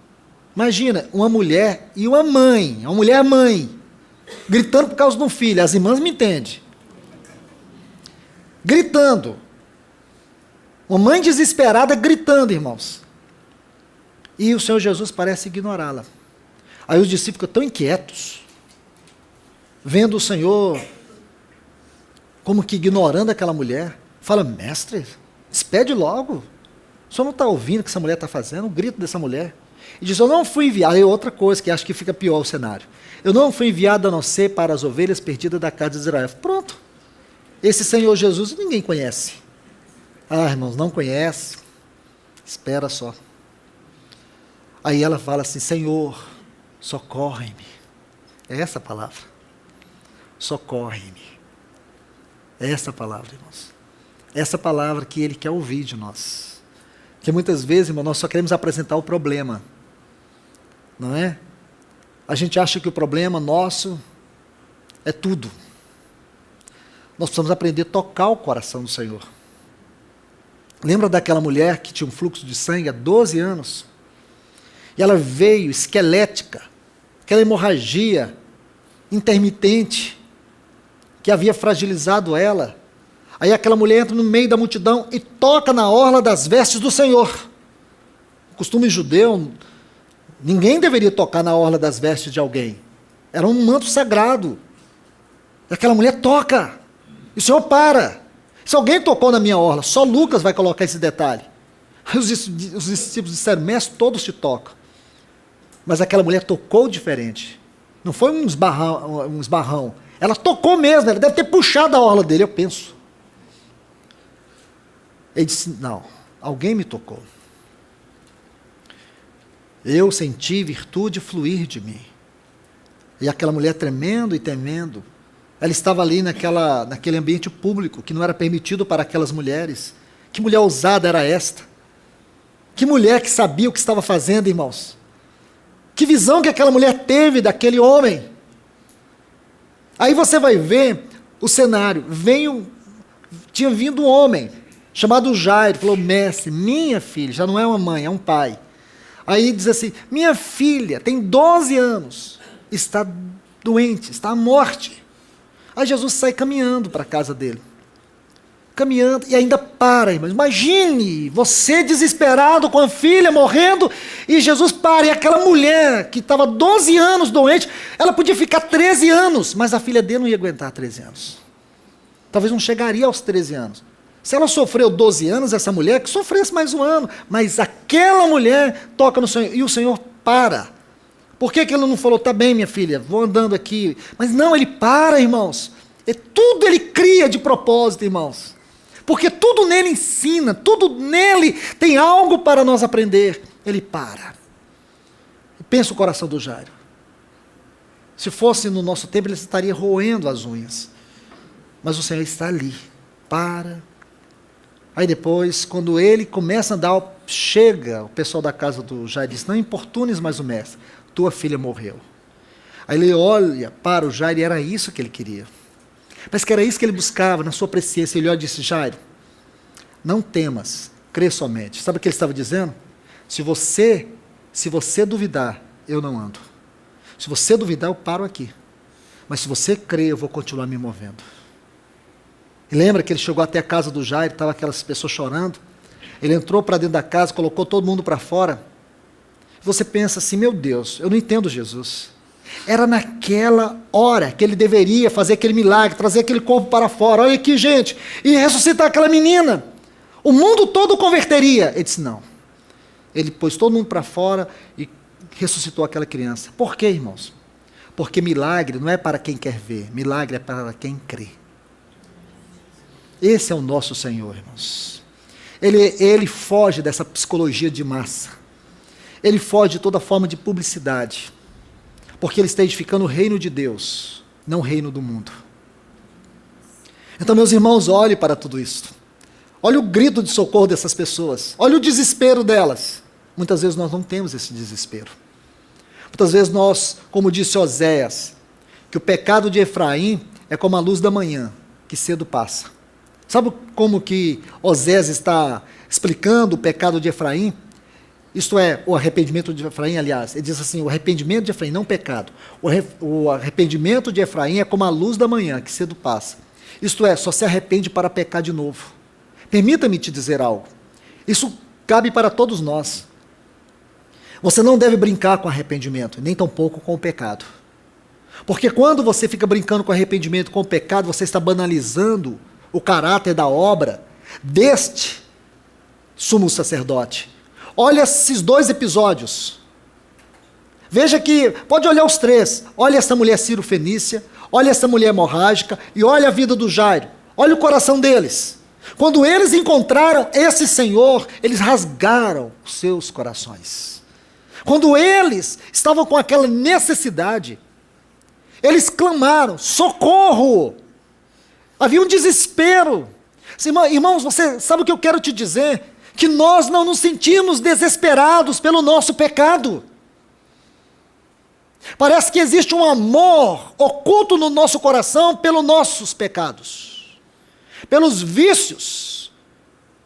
Speaker 1: Imagina, uma mulher e uma mulher-mãe, gritando por causa de um filho, as irmãs me entendem. Gritando. Uma mãe desesperada gritando, irmãos. E o Senhor Jesus parece ignorá-la. Aí os discípulos ficam tão inquietos, vendo o Senhor como que ignorando aquela mulher. Fala, mestre, despede logo. O senhor não está ouvindo o que essa mulher está fazendo? O grito dessa mulher. E diz, eu não fui enviado. Aí outra coisa, que acho que fica pior o cenário. Eu não fui enviado a não ser para as ovelhas perdidas da casa de Israel. Pronto. Esse Senhor Jesus ninguém conhece. Ah, irmãos, não conhece. Espera só. Aí ela fala assim, Senhor, socorre-me. É essa a palavra. Socorre-me. É essa a palavra, irmãos. Essa palavra que Ele quer ouvir de nós. Porque muitas vezes, irmão, nós só queremos apresentar o problema. Não é? A gente acha que o problema nosso é tudo. Nós precisamos aprender a tocar o coração do Senhor. Lembra daquela mulher que tinha um fluxo de sangue há 12 anos? E ela veio esquelética, aquela hemorragia intermitente que havia fragilizado ela. Aí aquela mulher entra no meio da multidão e toca na orla das vestes do Senhor. O costume judeu, ninguém deveria tocar na orla das vestes de alguém. Era um manto sagrado. E aquela mulher toca. E o Senhor para. Se alguém tocou na minha orla, só Lucas vai colocar esse detalhe. Aí os discípulos disseram, mestre, todos te tocam. Mas aquela mulher tocou diferente. Não foi um esbarrão. Ela tocou mesmo, ela deve ter puxado a orla dele, eu penso. Ele disse, não, alguém me tocou. Eu senti virtude fluir de mim. E aquela mulher tremendo e temendo, ela estava ali naquele ambiente público, que não era permitido para aquelas mulheres. Que mulher ousada era esta? Que mulher que sabia o que estava fazendo, irmãos? Que visão que aquela mulher teve daquele homem? Aí você vai ver o cenário. Tinha vindo um homem, chamado Jairo, falou, mestre, minha filha, já não é uma mãe, é um pai. Aí diz assim, minha filha tem 12 anos, está doente, está à morte. Aí Jesus sai caminhando para a casa dele. Caminhando e ainda para, irmãos. Imagine você desesperado com a filha morrendo e Jesus para. E aquela mulher que estava 12 anos doente, ela podia ficar 13 anos, mas a filha dele não ia aguentar 13 anos. Talvez não chegaria aos 13 anos. Se ela sofreu 12 anos, essa mulher, que sofresse mais um ano. Mas aquela mulher toca no Senhor e o Senhor para. Por que ele não falou, tá bem, minha filha, vou andando aqui. Mas não, ele para, irmãos. Tudo ele cria de propósito, irmãos. Porque tudo nele ensina, tudo nele tem algo para nós aprender. Ele para. Pensa o coração do Jairo. Se fosse no nosso tempo, ele estaria roendo as unhas. Mas o Senhor está ali. Para. Aí depois, quando ele começa a andar, chega o pessoal da casa do Jairo e diz, não importunes mais o mestre, tua filha morreu. Aí ele olha para o Jairo e era isso que ele queria. Mas que era isso que ele buscava na sua presciência. Ele olha e disse, Jairo, não temas, crê somente. Sabe o que ele estava dizendo? Se você duvidar, eu não ando. Se você duvidar, eu paro aqui. Mas se você crer, eu vou continuar me movendo. E lembra que ele chegou até a casa do Jairo, estava aquelas pessoas chorando. Ele entrou para dentro da casa, colocou todo mundo para fora. Você pensa assim, meu Deus, eu não entendo Jesus. Era naquela hora que ele deveria fazer aquele milagre, trazer aquele corpo para fora. Olha aqui, gente, e ressuscitar aquela menina. O mundo todo converteria. Ele disse, não. Ele pôs todo mundo para fora e ressuscitou aquela criança. Por quê, irmãos? Porque milagre não é para quem quer ver, milagre é para quem crê. Esse é o nosso Senhor, irmãos. Ele foge dessa psicologia de massa. Ele foge de toda forma de publicidade. Porque ele está edificando o reino de Deus, não o reino do mundo. Então, meus irmãos, olhem para tudo isso. Olha o grito de socorro dessas pessoas. Olha o desespero delas. Muitas vezes nós não temos esse desespero. Muitas vezes nós, como disse Oséias, que o pecado de Efraim é como a luz da manhã, que cedo passa. Sabe como que Oséias está explicando o pecado de Efraim? Isto é, o arrependimento de Efraim, aliás, ele diz assim, o arrependimento de Efraim, não pecado. O arrependimento de Efraim é como a luz da manhã, que cedo passa. Isto é, só se arrepende para pecar de novo. Permita-me te dizer algo. Isso cabe para todos nós. Você não deve brincar com arrependimento, nem tampouco com o pecado. Porque quando você fica brincando com arrependimento, com o pecado, você está banalizando o caráter da obra deste sumo sacerdote. Olha esses dois episódios. Veja que, pode olhar os três. Olha essa mulher Ciro-Fenícia, olha essa mulher hemorrágica e olha a vida do Jairo. Olha o coração deles. Quando eles encontraram esse Senhor, eles rasgaram os seus corações. Quando eles estavam com aquela necessidade, eles clamaram, socorro! Havia um desespero. Irmãos, você sabe o que eu quero te dizer? Que nós não nos sentimos desesperados pelo nosso pecado. Parece que existe um amor oculto no nosso coração pelos nossos pecados, pelos vícios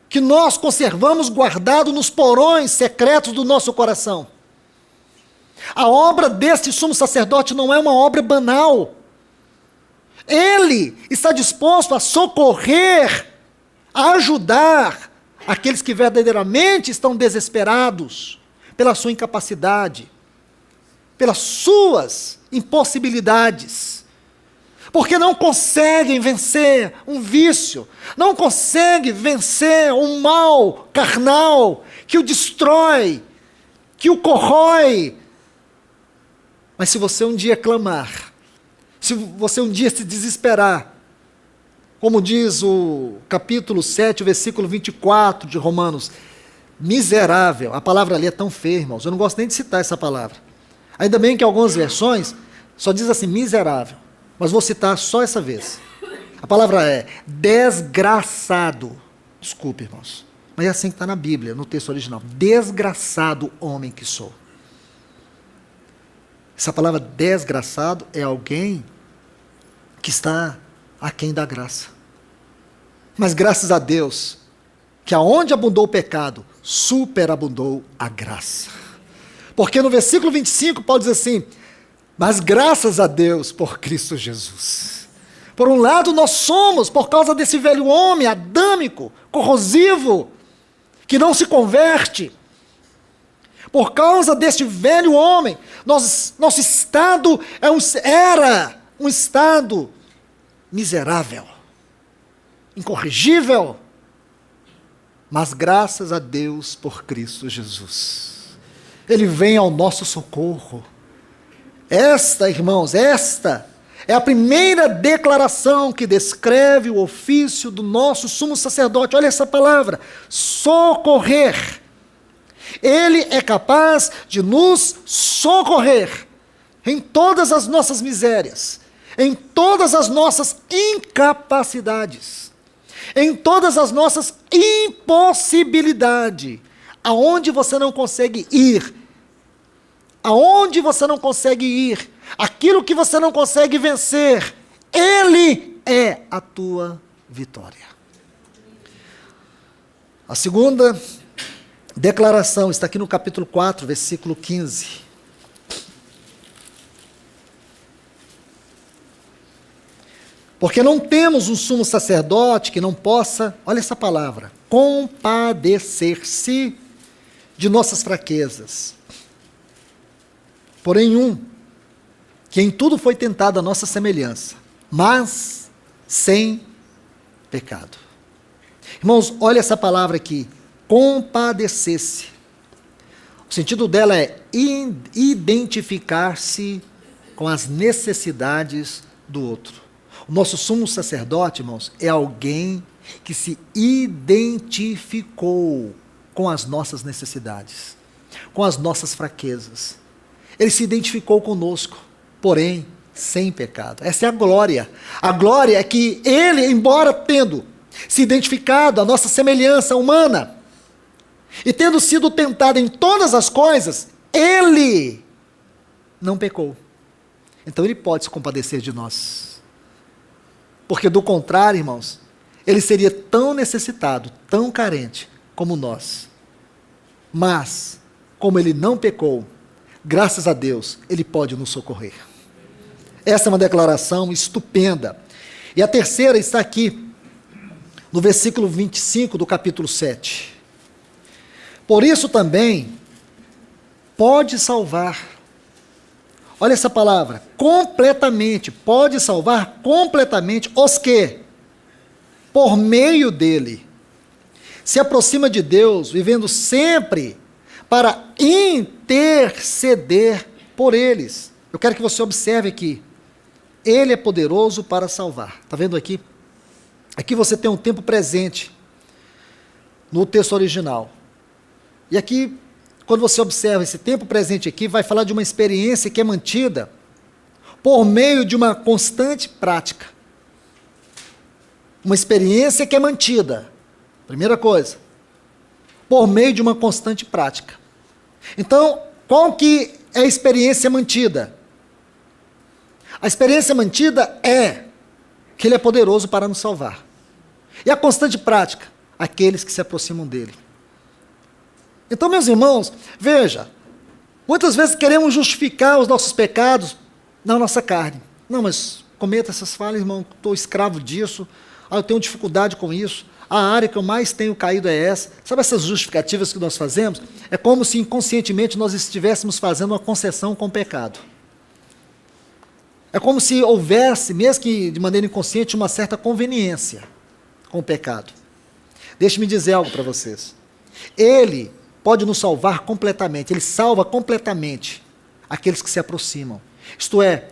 Speaker 1: que nós conservamos guardados nos porões secretos do nosso coração. A obra deste sumo sacerdote não é uma obra banal. Ele está disposto a socorrer, a ajudar aqueles que verdadeiramente estão desesperados pela sua incapacidade, pelas suas impossibilidades, porque não conseguem vencer um vício, não conseguem vencer um mal carnal que o destrói, que o corrói. Mas se você um dia clamar, se você um dia se desesperar, como diz o capítulo 7, o versículo 24 de Romanos, miserável, a palavra ali é tão feia, irmãos, eu não gosto nem de citar essa palavra. Ainda bem que algumas versões só diz assim, miserável, mas vou citar só essa vez. A palavra é desgraçado. Desculpe, irmãos, mas é assim que está na Bíblia, no texto original. Desgraçado homem que sou. Essa palavra desgraçado é alguém que está aquém da graça. Mas graças a Deus, que aonde abundou o pecado, superabundou a graça. Porque no versículo 25, Paulo diz assim, mas graças a Deus por Cristo Jesus. Por um lado nós somos, por causa desse velho homem adâmico, corrosivo, que não se converte, por causa deste velho homem, nosso estado era um estado miserável, incorrigível, mas graças a Deus por Cristo Jesus. Ele vem ao nosso socorro. Esta, irmãos, esta é a primeira declaração que descreve o ofício do nosso sumo sacerdote. Olha essa palavra, socorrer. Ele é capaz de nos socorrer em todas as nossas misérias, em todas as nossas incapacidades, em todas as nossas impossibilidades, aonde você não consegue ir, aonde você não consegue ir, aquilo que você não consegue vencer, Ele é a tua vitória. A segunda declaração está aqui no capítulo 4, versículo 15. Porque não temos um sumo sacerdote que não possa, olha essa palavra, compadecer-se de nossas fraquezas. Porém, que em tudo foi tentado a nossa semelhança, mas sem pecado. Irmãos, olha essa palavra aqui, compadecer-se. O sentido dela é identificar-se com as necessidades do outro. O nosso sumo sacerdote, irmãos, é alguém que se identificou com as nossas necessidades, com as nossas fraquezas. Ele se identificou conosco, porém, sem pecado. Essa é a glória. A glória é que ele, embora tendo se identificado a nossa semelhança humana, e tendo sido tentado em todas as coisas, ele não pecou. Então ele pode se compadecer de nós. Porque do contrário, irmãos, ele seria tão necessitado, tão carente como nós. Mas, como ele não pecou, graças a Deus, ele pode nos socorrer. Essa é uma declaração estupenda. E a terceira está aqui, no versículo 25 do capítulo 7. Por isso também pode salvar. Olha essa palavra, completamente, pode salvar completamente os que, por meio dele, se aproxima de Deus, vivendo sempre para interceder por eles. Eu quero que você observe aqui, ele é poderoso para salvar. Está vendo aqui? Aqui você tem um tempo presente no texto original. E aqui, quando você observa esse tempo presente aqui, vai falar de uma experiência que é mantida por meio de uma constante prática. Uma experiência que é mantida, primeira coisa, por meio de uma constante prática. Então, qual que é a experiência mantida? A experiência mantida é que ele é poderoso para nos salvar. E a constante prática? Aqueles que se aproximam dele. Então, meus irmãos, veja, muitas vezes queremos justificar os nossos pecados na nossa carne. Não, mas cometa essas falhas, irmão, estou escravo disso, eu tenho dificuldade com isso, a área que eu mais tenho caído é essa. Sabe essas justificativas que nós fazemos? É como se inconscientemente nós estivéssemos fazendo uma concessão com o pecado. É como se houvesse, mesmo que de maneira inconsciente, uma certa conveniência com o pecado. Deixe-me dizer algo para vocês. Ele pode nos salvar completamente, ele salva completamente aqueles que se aproximam. Isto é,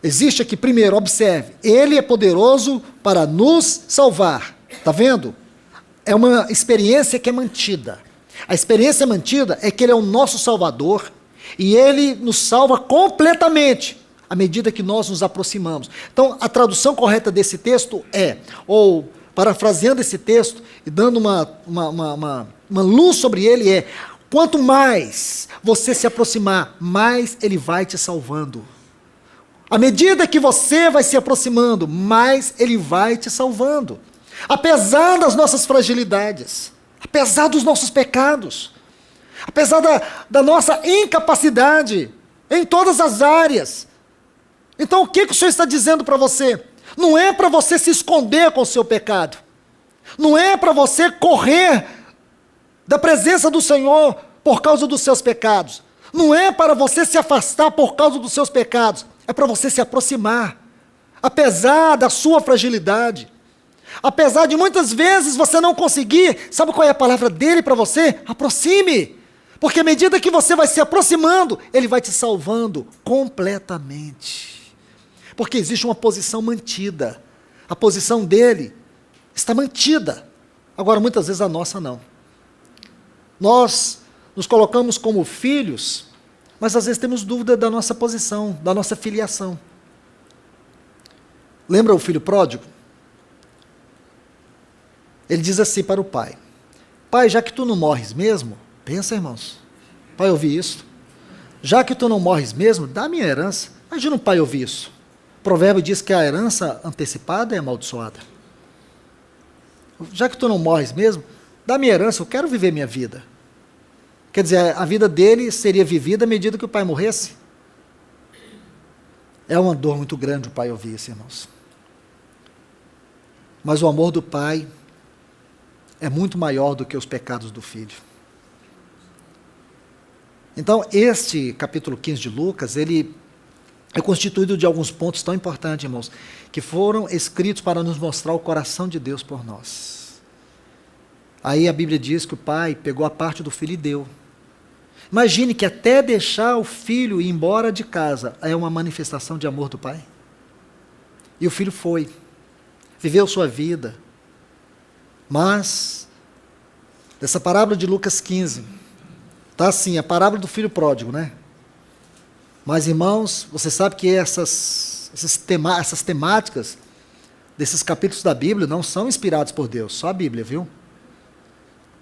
Speaker 1: existe aqui, primeiro, observe, ele é poderoso para nos salvar. Está vendo? É uma experiência que é mantida. A experiência mantida é que ele é o nosso Salvador e ele nos salva completamente à medida que nós nos aproximamos. Então, a tradução correta desse texto é, ou parafraseando esse texto e dando uma luz sobre ele, é: quanto mais você se aproximar, mais ele vai te salvando. À medida que você vai se aproximando, mais ele vai te salvando. Apesar das nossas fragilidades, apesar dos nossos pecados, apesar da nossa incapacidade em todas as áreas. Então, o que o Senhor está dizendo para você? Não é para você se esconder com o seu pecado. Não é para você correr da presença do Senhor por causa dos seus pecados. Não é para você se afastar por causa dos seus pecados. É para você se aproximar. Apesar da sua fragilidade. Apesar de muitas vezes você não conseguir, sabe qual é a palavra dele para você? Aproxime. Porque à medida que você vai se aproximando, ele vai te salvando completamente. Porque existe uma posição mantida. A posição dele está mantida. Agora, muitas vezes a nossa não. Nós nos colocamos como filhos, mas às vezes temos dúvida da nossa posição, da nossa filiação. Lembra o filho pródigo? Ele diz assim para o pai: pai, já que tu não morres mesmo, pensa, irmãos, pai ouvir isso, já que tu não morres mesmo, dá a minha herança. Imagina um pai ouvir isso. O provérbio diz que a herança antecipada é amaldiçoada. Já que tu não morres mesmo, dá a minha herança, eu quero viver minha vida. Quer dizer, a vida dele seria vivida à medida que o pai morresse. É uma dor muito grande o pai ouvir isso, irmãos. Mas o amor do pai é muito maior do que os pecados do filho. Então, este capítulo 15 de Lucas, ele é constituído de alguns pontos tão importantes, irmãos, que foram escritos para nos mostrar o coração de Deus por nós. Aí a Bíblia diz que o pai pegou a parte do filho e deu. Imagine que até deixar o filho ir embora de casa é uma manifestação de amor do pai. E o filho foi, viveu sua vida. Mas, dessa parábola de Lucas 15, está assim, a parábola do filho pródigo, né? Mas, irmãos, você sabe que essas temáticas desses capítulos da Bíblia não são inspirados por Deus, só a Bíblia, viu?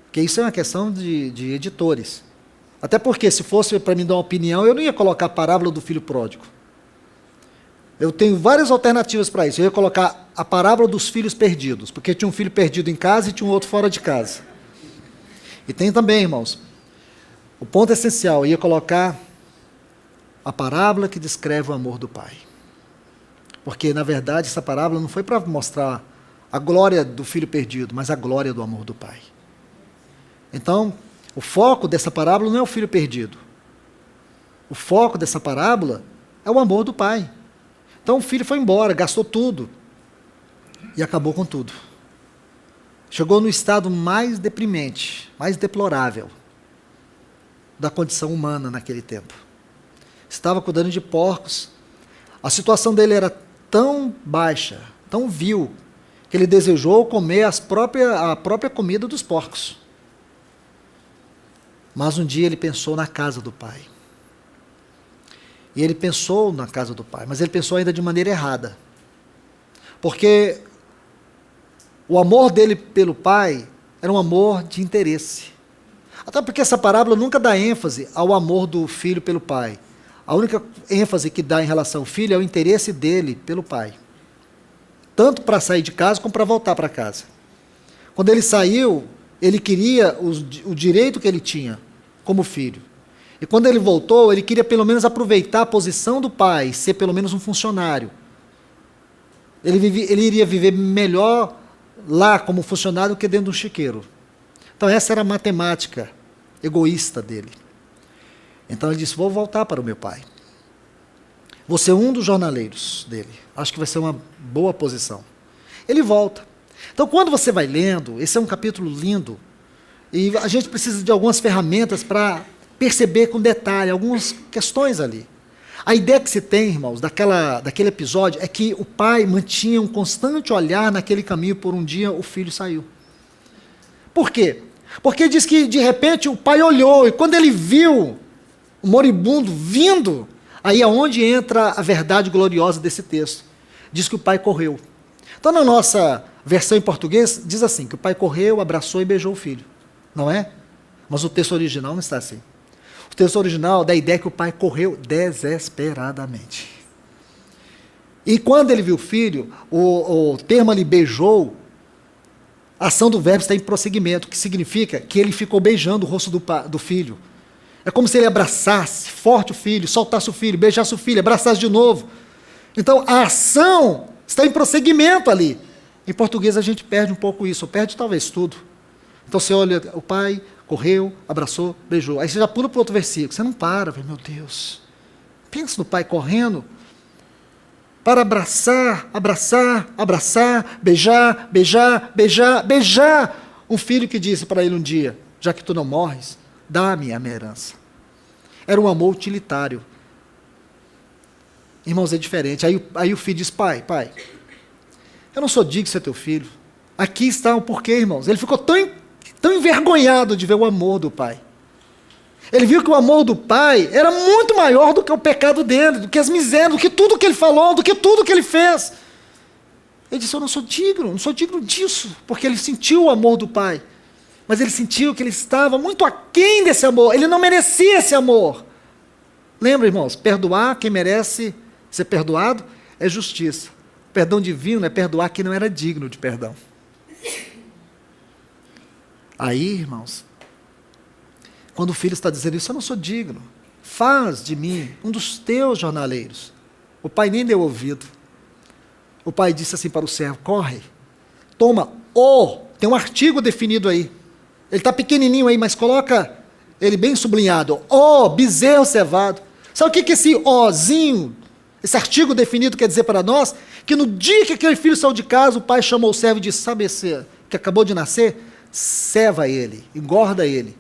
Speaker 1: Porque isso é uma questão de editores. Até porque, se fosse para mim dar uma opinião, eu não ia colocar a parábola do filho pródigo. Eu tenho várias alternativas para isso. Eu ia colocar a parábola dos filhos perdidos, porque tinha um filho perdido em casa e tinha um outro fora de casa. E tem também, irmãos, o ponto essencial, eu ia colocar a parábola que descreve o amor do pai. Porque, na verdade, essa parábola não foi para mostrar a glória do filho perdido, mas a glória do amor do pai. Então, o foco dessa parábola não é o filho perdido. O foco dessa parábola é o amor do pai. Então o filho foi embora, gastou tudo e acabou com tudo. Chegou no estado mais deprimente, mais deplorável da condição humana naquele tempo. Estava cuidando de porcos. A situação dele era tão baixa, tão vil, que ele desejou comer a própria comida dos porcos. Mas um dia ele pensou na casa do pai. E ele pensou na casa do pai, mas ele pensou ainda de maneira errada. Porque o amor dele pelo pai era um amor de interesse. Até porque essa parábola nunca dá ênfase ao amor do filho pelo pai. A única ênfase que dá em relação ao filho é o interesse dele pelo pai. Tanto para sair de casa como para voltar para casa. Quando ele saiu, ele queria o direito que ele tinha como filho. E quando ele voltou, ele queria pelo menos aproveitar a posição do pai, ser pelo menos um funcionário. Ele iria viver melhor lá como funcionário do que dentro de um chiqueiro. Então essa era a matemática egoísta dele. Então ele disse, vou voltar para o meu pai. Vou ser um dos jornaleiros dele. Acho que vai ser uma boa posição. Ele volta. Então quando você vai lendo, esse é um capítulo lindo, e a gente precisa de algumas ferramentas para perceber com detalhe algumas questões ali. A ideia que se tem, irmãos, daquele episódio é que o pai mantinha um constante olhar naquele caminho, por um dia o filho saiu. Por quê? Porque diz que de repente o pai olhou e quando ele viu o moribundo vindo, aí é onde entra a verdade gloriosa desse texto. Diz que o pai correu. Então na nossa versão em português diz assim, que o pai correu, abraçou e beijou o filho. Não é? Mas o texto original não está assim. O texto original dá a ideia que o pai correu desesperadamente. E quando ele viu o filho, o termo ali beijou, a ação do verbo está em prosseguimento, que significa que ele ficou beijando o rosto do filho. É como se ele abraçasse forte o filho, soltasse o filho, beijasse o filho, abraçasse de novo. Então a ação está em prosseguimento ali. Em português a gente perde um pouco isso, ou perde talvez tudo. Então você olha, o pai correu, abraçou, beijou. Aí você já pula para o outro versículo. Você não para, meu Deus. Pensa no pai correndo para abraçar, beijar, beijar. Um filho que disse para ele um dia, já que tu não morres, dá-me a minha herança. Era um amor utilitário. Irmãos, é diferente. Aí o filho diz, pai, eu não sou digno de ser teu filho. Aqui está o porquê, irmãos. Ele ficou tão envergonhado de ver o amor do pai. Ele viu que o amor do pai era muito maior do que o pecado dele, do que as misérias, do que tudo que ele falou, do que tudo que ele fez. Ele disse, eu não sou digno disso, porque ele sentiu o amor do pai. Mas ele sentiu que ele estava muito aquém desse amor, ele não merecia esse amor. Lembra, irmãos, perdoar quem merece ser perdoado é justiça. Perdão divino é perdoar quem não era digno de perdão. Aí, irmãos, quando o filho está dizendo isso, eu não sou digno, faz de mim um dos teus jornaleiros. O pai nem deu ouvido. O pai disse assim para o servo: corre, toma, tem um artigo definido aí. Ele está pequenininho aí, mas coloca ele bem sublinhado. Bezerro cevado. Sabe o que esse ozinho, esse artigo definido quer dizer para nós? Que no dia que aquele filho saiu de casa, o pai chamou o servo e disse: sabe esse que acabou de nascer? Ceva ele, engorda ele.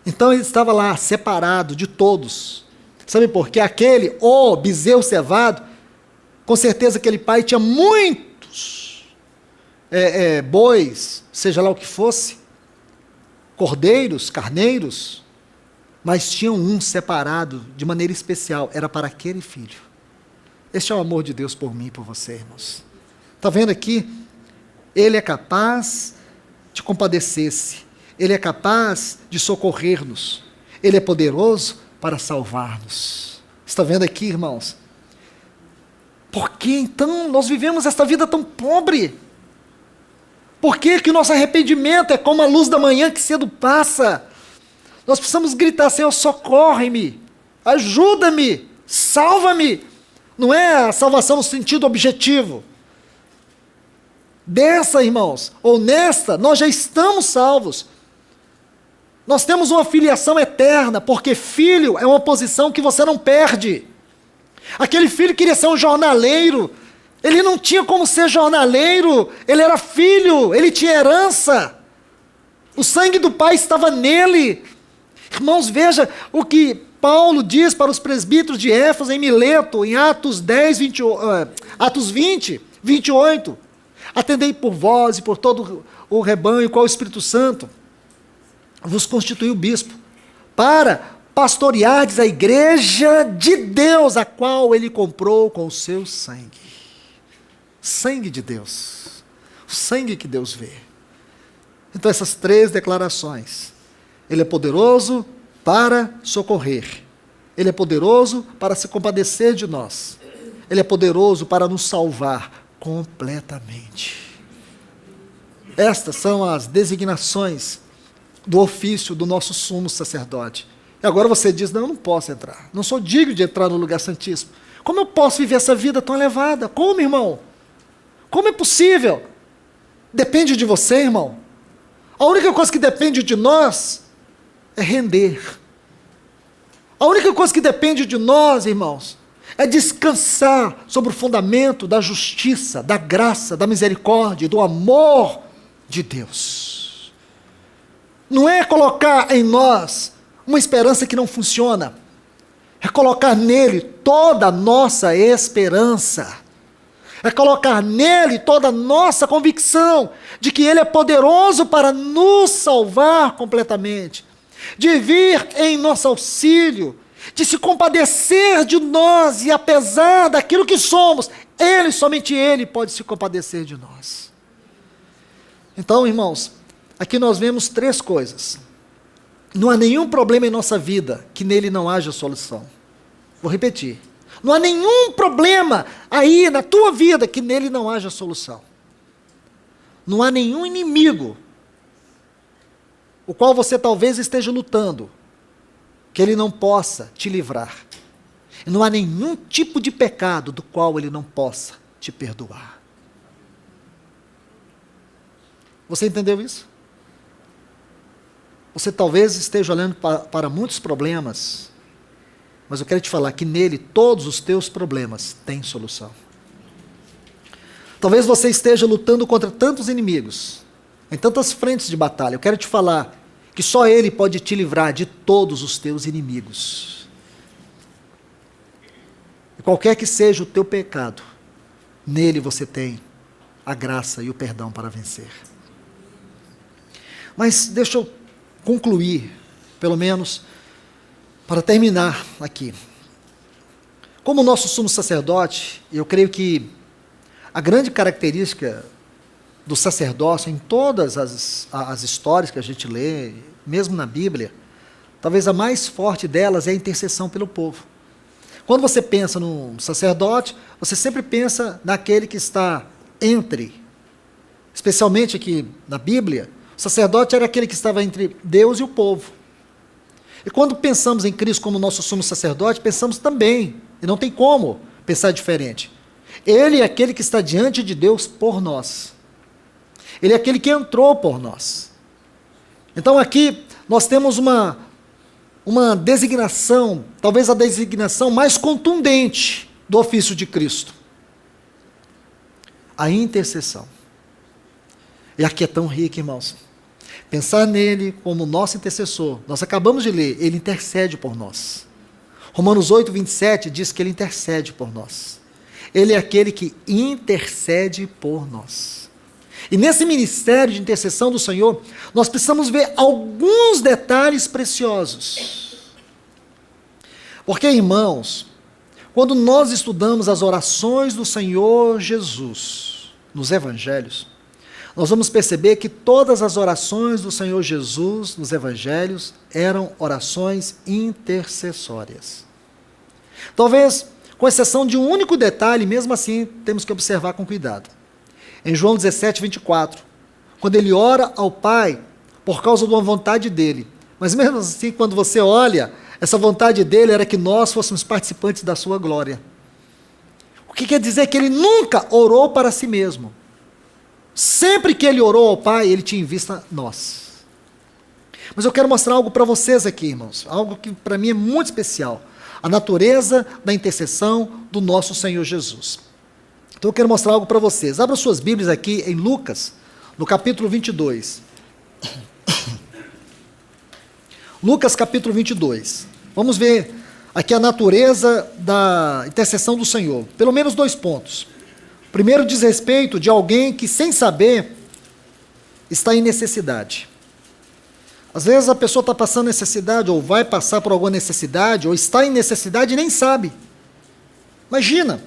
Speaker 1: Então ele estava lá, separado de todos. Sabe por quê? Aquele, bezerro cevado, com certeza aquele pai tinha muitos bois, seja lá o que fosse, cordeiros, carneiros, mas tinha um separado de maneira especial, era para aquele filho. Este é o amor de Deus por mim e por você, irmãos. Está vendo aqui? Ele é capaz de compadecer-se, Ele é capaz de socorrer-nos, Ele é poderoso para salvar-nos. Está vendo aqui, irmãos? Por que então nós vivemos esta vida tão pobre? Por que o nosso arrependimento é como a luz da manhã que cedo passa? Nós precisamos gritar: Senhor, socorre-me, ajuda-me, salva-me. Não é a salvação no sentido objetivo. Dessa, irmãos, ou nesta, nós já estamos salvos. Nós temos uma filiação eterna, porque filho é uma posição que você não perde. Aquele filho queria ser um jornaleiro, ele não tinha como ser jornaleiro, ele era filho, ele tinha herança. O sangue do pai estava nele. Irmãos, veja o que Paulo diz para os presbíteros de Éfeso em Mileto, em Atos 20, 28. Atendei por vós e por todo o rebanho, qual o Espírito Santo vos constituiu bispo, para pastoreardes a igreja de Deus, a qual ele comprou com o seu sangue. Sangue de Deus. O sangue que Deus vê. Então essas três declarações. Ele é poderoso para socorrer. Ele é poderoso para se compadecer de nós. Ele é poderoso para nos salvar completamente. Estas são as designações do ofício do nosso sumo sacerdote. E agora você diz: não, eu não posso entrar. Não sou digno de entrar no lugar santíssimo. Como eu posso viver essa vida tão elevada? Como, irmão? Como é possível? Depende de você, irmão. A única coisa que depende de nós é render. A única coisa que depende de nós, irmãos, é descansar sobre o fundamento da justiça, da graça, da misericórdia e do amor de Deus. Não é colocar em nós uma esperança que não funciona, é colocar nele toda a nossa esperança, é colocar nele toda a nossa convicção de que ele é poderoso para nos salvar completamente, de vir em nosso auxílio, de se compadecer de nós, e apesar daquilo que somos, ele, somente ele, pode se compadecer de nós. Então, irmãos, aqui nós vemos três coisas. Não há nenhum problema em nossa vida que nele não haja solução. Vou repetir. Não há nenhum problema aí na tua vida que nele não haja solução. Não há nenhum inimigo o qual você talvez esteja lutando, que ele não possa te livrar. E não há nenhum tipo de pecado do qual ele não possa te perdoar. Você entendeu isso? Você talvez esteja olhando para muitos problemas, mas eu quero te falar que nele todos os teus problemas têm solução. Talvez você esteja lutando contra tantos inimigos, em tantas frentes de batalha. Eu quero te falar que só ele pode te livrar de todos os teus inimigos. E qualquer que seja o teu pecado, nele você tem a graça e o perdão para vencer. Mas deixa eu concluir, pelo menos, para terminar aqui. Como nosso sumo sacerdote, eu creio que a grande característica do sacerdócio em todas as histórias que a gente lê, mesmo na Bíblia, talvez a mais forte delas é a intercessão pelo povo. Quando você pensa no sacerdote, você sempre pensa naquele que está entre, especialmente aqui na Bíblia, o sacerdote era aquele que estava entre Deus e o povo. E quando pensamos em Cristo como nosso sumo sacerdote, pensamos também e não tem como pensar diferente. Ele é aquele que está diante de Deus por nós. Ele é aquele que entrou por nós. Então aqui nós temos uma designação, talvez a designação mais contundente do ofício de Cristo. A intercessão. E aqui é tão rico, irmãos. Pensar nele como nosso intercessor. Nós acabamos de ler, ele intercede por nós. Romanos 8, 27 diz que ele intercede por nós. Ele é aquele que intercede por nós. E nesse ministério de intercessão do Senhor, nós precisamos ver alguns detalhes preciosos. Porque, irmãos, quando nós estudamos as orações do Senhor Jesus nos evangelhos, nós vamos perceber que todas as orações do Senhor Jesus nos evangelhos eram orações intercessórias. Talvez, com exceção de um único detalhe, mesmo assim temos que observar com cuidado. Em João 17, 24, quando ele ora ao Pai por causa de uma vontade dele, mas mesmo assim, quando você olha, essa vontade dele era que nós fôssemos participantes da sua glória. O que quer dizer que ele nunca orou para si mesmo. Sempre que ele orou ao Pai, ele tinha em vista nós. Mas eu quero mostrar algo para vocês aqui, irmãos, algo que para mim é muito especial. A natureza da intercessão do nosso Senhor Jesus. Então eu quero mostrar algo para vocês. Abra suas Bíblias aqui em Lucas, no capítulo 22. Lucas capítulo 22. Vamos ver aqui a natureza da intercessão do Senhor. Pelo menos 2 pontos. Primeiro diz respeito de alguém que, sem saber, está em necessidade. Às vezes a pessoa está passando necessidade, ou vai passar por alguma necessidade, ou está em necessidade e nem sabe. Imagina.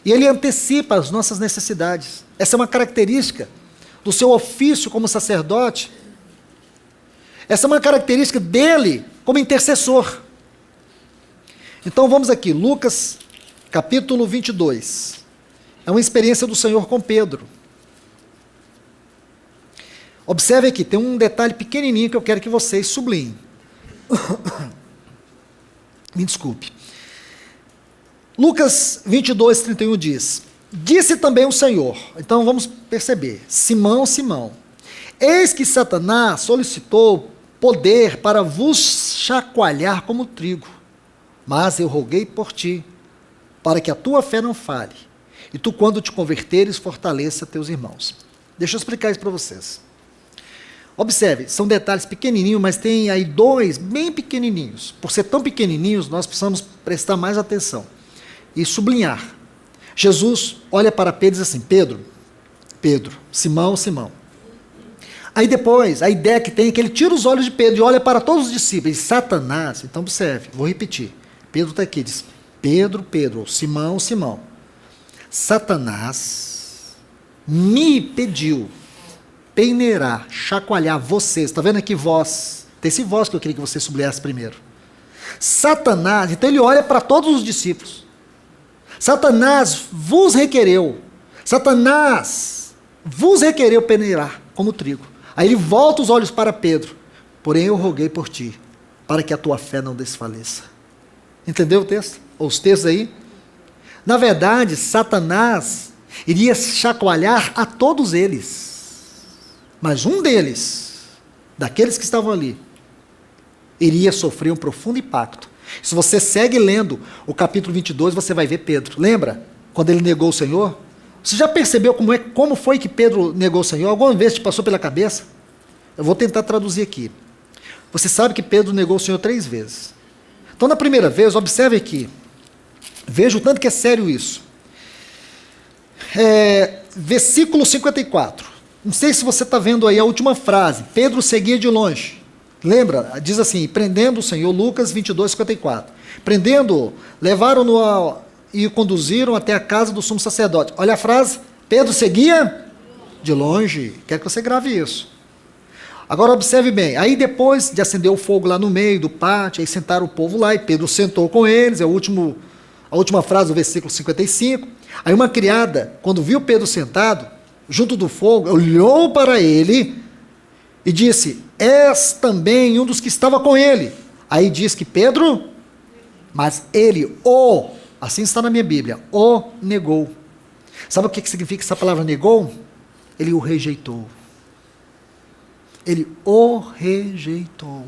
Speaker 1: E ele antecipa as nossas necessidades. Essa é uma característica do seu ofício como sacerdote. Essa é uma característica dele como intercessor. Então vamos aqui, Lucas capítulo 22. É uma experiência do Senhor com Pedro. Observe aqui, tem um detalhe pequenininho que eu quero que vocês sublinhem. Me desculpe. Lucas 22, 31 diz: Disse também o Senhor, então vamos perceber, Simão, Simão, eis que Satanás solicitou poder para vos chacoalhar como trigo, mas eu roguei por ti, para que a tua fé não falhe, e tu, quando te converteres, fortaleça teus irmãos. Deixa eu explicar isso para vocês. Observe, são detalhes pequenininhos, mas tem aí 2 bem pequenininhos. Por ser tão pequenininhos, nós precisamos prestar mais atenção e sublinhar. Jesus olha para Pedro e diz assim: Pedro, Pedro, Simão, Simão. Aí depois, a ideia que tem é que ele tira os olhos de Pedro e olha para todos os discípulos. E Satanás, então observe, vou repetir. Pedro está aqui, diz: Pedro, Pedro, Simão, Simão. Satanás me pediu peneirar, chacoalhar vocês. Está vendo aqui vós? Tem esse vós que eu queria que você sublinhasse primeiro. Satanás, então ele olha para todos os discípulos. Satanás vos requereu. Satanás vos requereu peneirar como trigo. Aí ele volta os olhos para Pedro. Porém eu roguei por ti, para que a tua fé não desfaleça. Entendeu o texto? Ou os textos aí? Na verdade, Satanás iria chacoalhar a todos eles. Mas um deles, daqueles que estavam ali, iria sofrer um profundo impacto. Se você segue lendo o capítulo 22, você vai ver Pedro. Lembra? Quando ele negou o Senhor? Você já percebeu como foi que Pedro negou o Senhor? Alguma vez te passou pela cabeça? Eu vou tentar traduzir aqui. Você sabe que Pedro negou o Senhor 3 vezes. Então, na primeira vez, observe aqui. Veja o tanto que é sério isso. Versículo 54. Não sei se você está vendo aí a última frase. Pedro seguia de longe. Lembra? Diz assim: prendendo o Senhor, Lucas 22, 54. Prendendo-o, levaram-no e o conduziram até a casa do sumo sacerdote. Olha a frase. Pedro seguia de longe. Quero que você grave isso. Agora observe bem. Aí depois de acender o fogo lá no meio do pátio, aí sentaram o povo lá e Pedro sentou com eles. É a última frase do versículo 55. Aí uma criada, quando viu Pedro sentado junto do fogo, olhou para ele e disse: és também um dos que estava com ele. Aí diz que Pedro Mas ele assim está na minha Bíblia, o negou. Sabe o que significa essa palavra negou? Ele o rejeitou. Ele o rejeitou.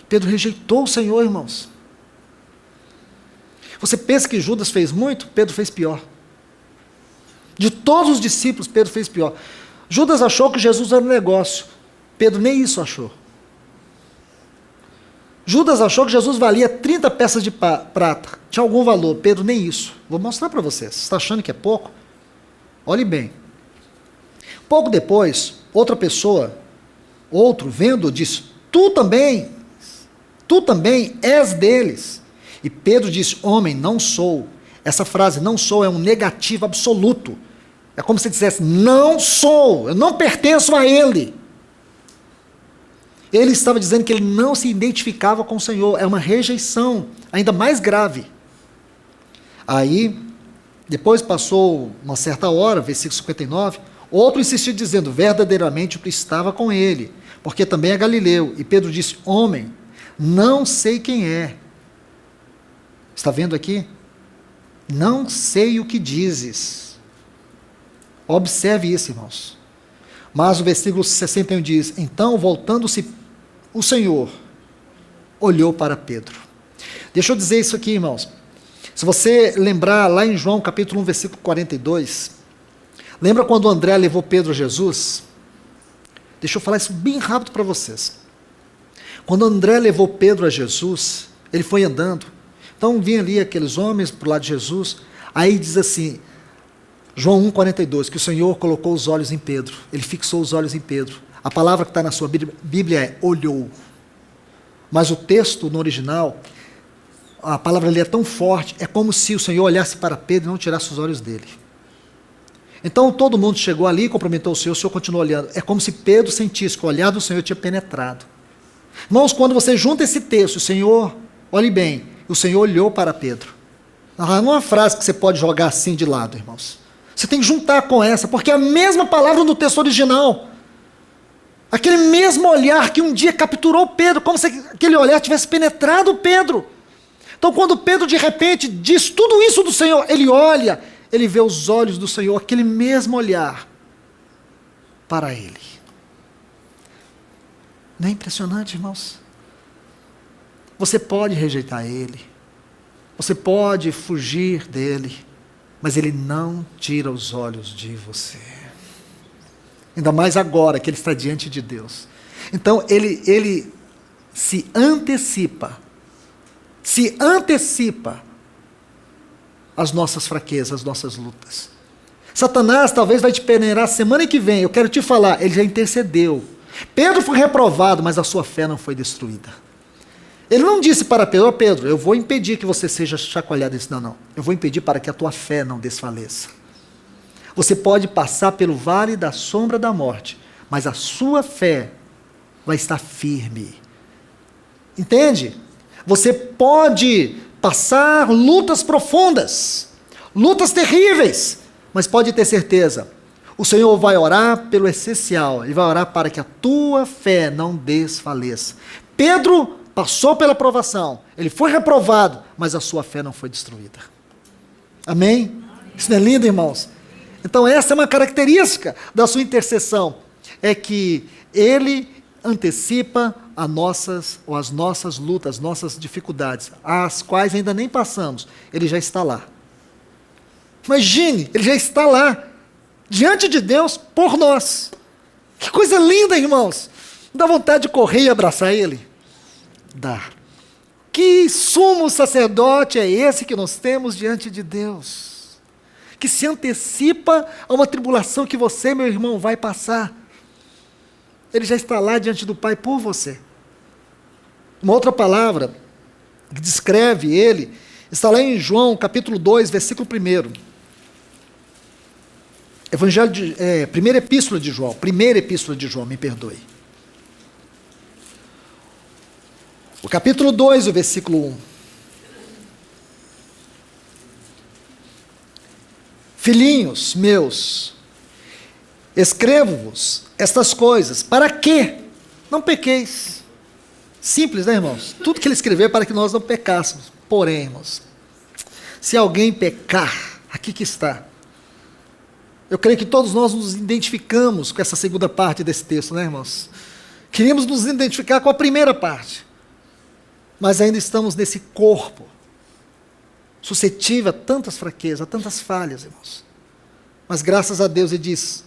Speaker 1: Pedro rejeitou o Senhor, irmãos. Você pensa que Judas fez muito? Pedro fez pior. De todos os discípulos, Pedro fez pior. Judas achou que Jesus era um negócio. Pedro nem isso achou. Judas achou que Jesus valia 30 peças de prata. Tinha algum valor. Pedro nem isso. Vou mostrar para vocês. Você está achando que é pouco? Olhe bem. Pouco depois, outra pessoa, vendo, disse, tu também és deles. E Pedro disse, homem, não sou. Essa frase, não sou, é um negativo absoluto. É como se dissesse, não sou, eu não pertenço a ele. Ele estava dizendo que ele não se identificava com o Senhor. É uma rejeição ainda mais grave. Aí, depois passou uma certa hora, versículo 59, outro insistiu dizendo, verdadeiramente eu estava com ele, porque também é galileu. E Pedro disse, homem, não sei quem é. Está vendo aqui? Não sei o que dizes. Observe isso, irmãos. Mas o versículo 61 diz, então, voltando-se o Senhor, olhou para Pedro. Deixa eu dizer isso aqui, irmãos. Se você lembrar lá em João capítulo 1, versículo 42, lembra quando André levou Pedro a Jesus? Deixa eu falar isso bem rápido para vocês. Quando André levou Pedro a Jesus, ele foi andando. Então vinha ali aqueles homens para o lado de Jesus. Aí diz assim, João 1, 42, que o Senhor colocou os olhos em Pedro. Ele fixou os olhos em Pedro. A palavra que está na sua Bíblia é olhou. Mas o texto no original, a palavra ali é tão forte, é como se o Senhor olhasse para Pedro e não tirasse os olhos dele. Então todo mundo chegou ali, cumprimentou o Senhor continuou olhando. É como se Pedro sentisse que o olhar do Senhor tinha penetrado. Irmãos, quando você junta esse texto, o Senhor, olhe bem, o Senhor olhou para Pedro. Não é uma frase que você pode jogar assim de lado, irmãos. Você tem que juntar com essa, porque é a mesma palavra no texto original. Aquele mesmo olhar que um dia capturou Pedro, como se aquele olhar tivesse penetrado Pedro. Então, quando Pedro de repente diz tudo isso do Senhor, ele olha, ele vê os olhos do Senhor, aquele mesmo olhar para ele. Não é impressionante, irmãos? Você pode rejeitar ele, você pode fugir dele, mas ele não tira os olhos de você. Ainda mais agora que ele está diante de Deus. Então ele se antecipa às nossas fraquezas, às nossas lutas. Satanás talvez vai te peneirar semana que vem. Eu quero te falar, ele já intercedeu. Pedro foi reprovado, mas a sua fé não foi destruída. Ele não disse para Pedro, ó Pedro, eu vou impedir que você seja chacoalhado. Ele disse, não, eu vou impedir para que a tua fé não desfaleça. Você pode passar pelo vale da sombra da morte, mas a sua fé vai estar firme. Entende? Você pode passar lutas profundas, lutas terríveis, mas pode ter certeza, o Senhor vai orar pelo essencial, Ele vai orar para que a tua fé não desfaleça. Pedro passou pela provação, ele foi reprovado, mas a sua fé não foi destruída. Amém? Isso não é lindo, irmãos? Então essa é uma característica da sua intercessão, é que ele antecipa as nossas lutas, as nossas dificuldades, as quais ainda nem passamos, ele já está lá. Imagine, ele já está lá, diante de Deus, por nós. Que coisa linda, irmãos! Dá vontade de correr e abraçar ele? Dá. Que sumo sacerdote é esse que nós temos diante de Deus? Que se antecipa a uma tribulação que você, meu irmão, vai passar. Ele já está lá diante do Pai por você. Uma outra palavra que descreve ele, está lá em João, capítulo 2, versículo 1. Primeira epístola de João, me perdoe. O capítulo 2, o versículo 1. Filhinhos meus, escrevo-vos estas coisas, para que não pequeis. Simples, né, irmãos? Tudo que ele escreveu é para que nós não pecássemos. Porém, irmãos, se alguém pecar, aqui que está. Eu creio que todos nós nos identificamos com essa segunda parte desse texto, né, irmãos? Queríamos nos identificar com a primeira parte, mas ainda estamos nesse corpo, suscetível a tantas fraquezas, a tantas falhas, irmãos. Mas graças a Deus ele diz,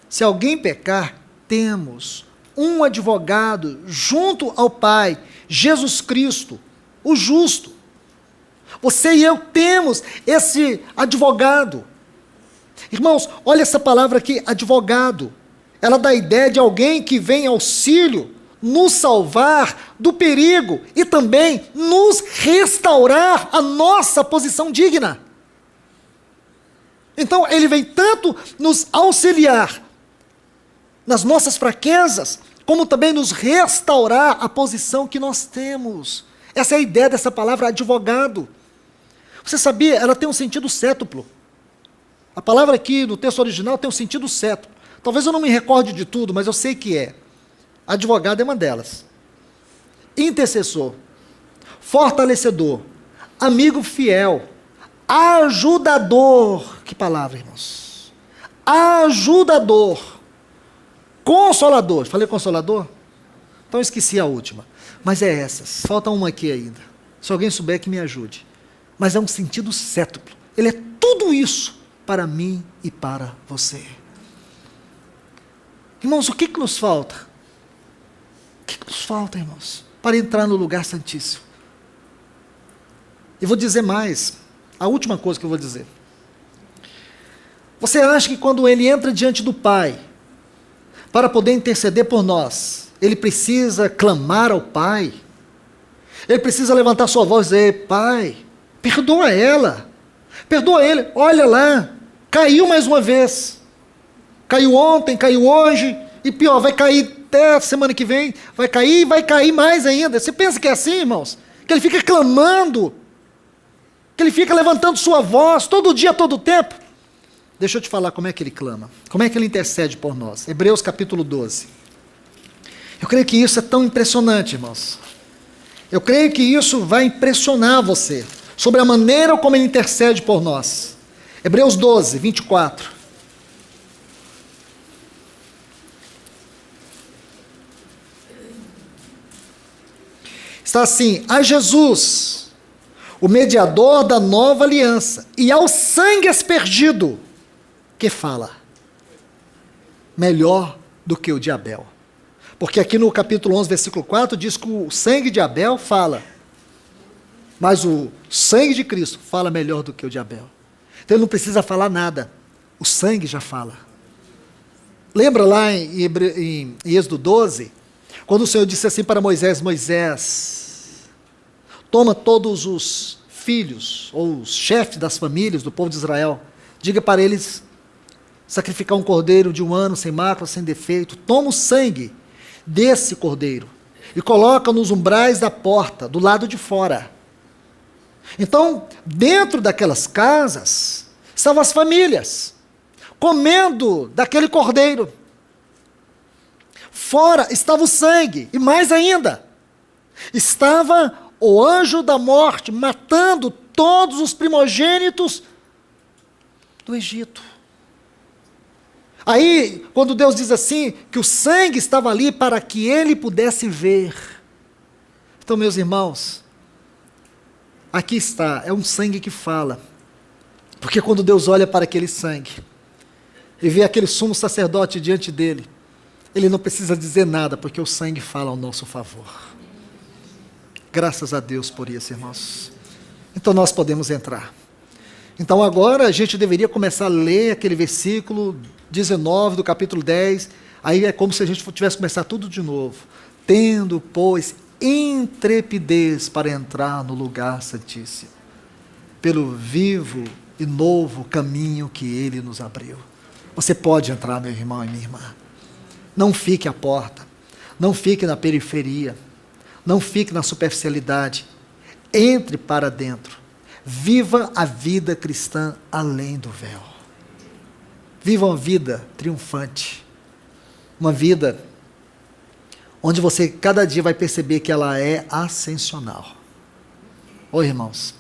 Speaker 1: se alguém pecar, temos um advogado junto ao Pai, Jesus Cristo, o justo. Você e eu temos esse advogado. Irmãos, olha essa palavra aqui, advogado. Ela dá a ideia de alguém que vem em auxílio, nos salvar do perigo e também nos restaurar a nossa posição digna. Então, ele vem tanto nos auxiliar nas nossas fraquezas, como também nos restaurar a posição que nós temos. Essa é a ideia dessa palavra advogado. Você sabia? Ela tem um sentido cétuplo. A palavra aqui no texto original tem um sentido cétuplo. Talvez eu não me recorde de tudo, mas eu sei que é. Advogado é uma delas. Intercessor, fortalecedor, amigo fiel, ajudador. Que palavra, irmãos? Ajudador. Consolador. Falei consolador? Então eu esqueci a última. Mas é essas. Falta uma aqui ainda. Se alguém souber, que me ajude. Mas é um sentido cétuplo. Ele é tudo isso para mim e para você. Irmãos, o que nos falta? O que nos falta, irmãos? Para entrar no lugar santíssimo. E vou dizer mais. A última coisa que eu vou dizer. Você acha que quando ele entra diante do Pai, para poder interceder por nós, ele precisa clamar ao Pai? Ele precisa levantar sua voz e dizer, Pai, perdoa ela, perdoa ele, olha lá, caiu mais uma vez, caiu ontem, caiu hoje, e pior, vai cair até a semana que vem, vai cair mais ainda. Você pensa que é assim, irmãos? Que ele fica clamando, que ele fica levantando sua voz, todo dia, todo tempo? Deixa eu te falar como é que ele clama, como é que ele intercede por nós. Hebreus capítulo 12. Eu creio que isso é tão impressionante, irmãos. Eu creio que isso vai impressionar você, sobre a maneira como ele intercede por nós. Hebreus 12, 24. Está assim, a Jesus, o mediador da nova aliança, e ao sangue aspergido, que fala melhor do que o de Abel. Porque aqui no capítulo 11, versículo 4, diz que o sangue de Abel fala, mas o sangue de Cristo fala melhor do que o de Abel. Então ele não precisa falar nada, o sangue já fala. Lembra lá em Êxodo 12, quando o Senhor disse assim para Moisés, Moisés, toma todos os filhos, ou os chefes das famílias do povo de Israel, diga para eles sacrificar um cordeiro de 1 ano, sem mácula, sem defeito, toma o sangue desse cordeiro e coloca nos umbrais da porta, do lado de fora. Então, dentro daquelas casas, estavam as famílias, comendo daquele cordeiro. Fora estava o sangue, e mais ainda, estava o anjo da morte matando todos os primogênitos do Egito. Aí, quando Deus diz assim, que o sangue estava ali para que ele pudesse ver. Então, meus irmãos, aqui está, é um sangue que fala. Porque quando Deus olha para aquele sangue, e vê aquele sumo sacerdote diante dele, ele não precisa dizer nada, porque o sangue fala ao nosso favor. Graças a Deus por isso, irmãos. Então nós podemos entrar. Então agora a gente deveria começar a ler aquele versículo 19 do capítulo 10, aí é como se a gente tivesse que começar tudo de novo. Tendo, pois, intrepidez para entrar no lugar santíssimo, pelo vivo e novo caminho que ele nos abriu. Você pode entrar, meu irmão e minha irmã. Não fique à porta, não fique na periferia, não fique na superficialidade. Entre para dentro. Viva a vida cristã além do véu. Viva uma vida triunfante. Uma vida onde você cada dia vai perceber que ela é ascensional. Oi, irmãos,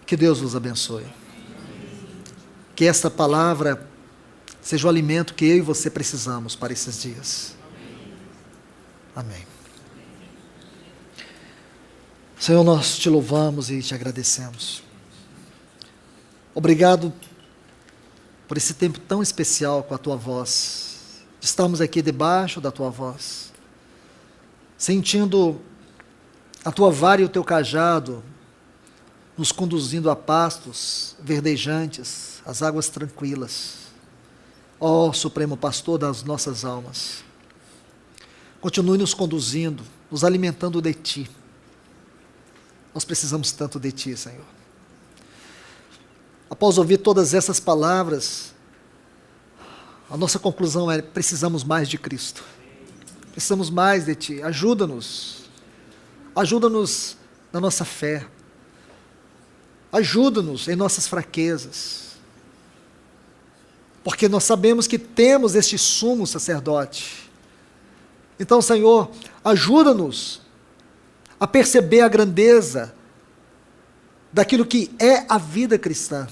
Speaker 1: que Deus vos abençoe. Que esta palavra seja o alimento que eu e você precisamos para esses dias. Amém. Senhor, nós te louvamos e te agradecemos. Obrigado por esse tempo tão especial com a tua voz. Estamos aqui debaixo da tua voz, sentindo a tua vara e o teu cajado, nos conduzindo a pastos verdejantes, às águas tranquilas. Ó Supremo Pastor das nossas almas, continue nos conduzindo, nos alimentando de Ti. Nós precisamos tanto de Ti, Senhor. Após ouvir todas essas palavras, a nossa conclusão é: precisamos mais de Cristo. Precisamos mais de Ti. Ajuda-nos. Ajuda-nos na nossa fé. Ajuda-nos em nossas fraquezas. Porque nós sabemos que temos este sumo sacerdote. Então, Senhor, ajuda-nos a perceber a grandeza daquilo que é a vida cristã,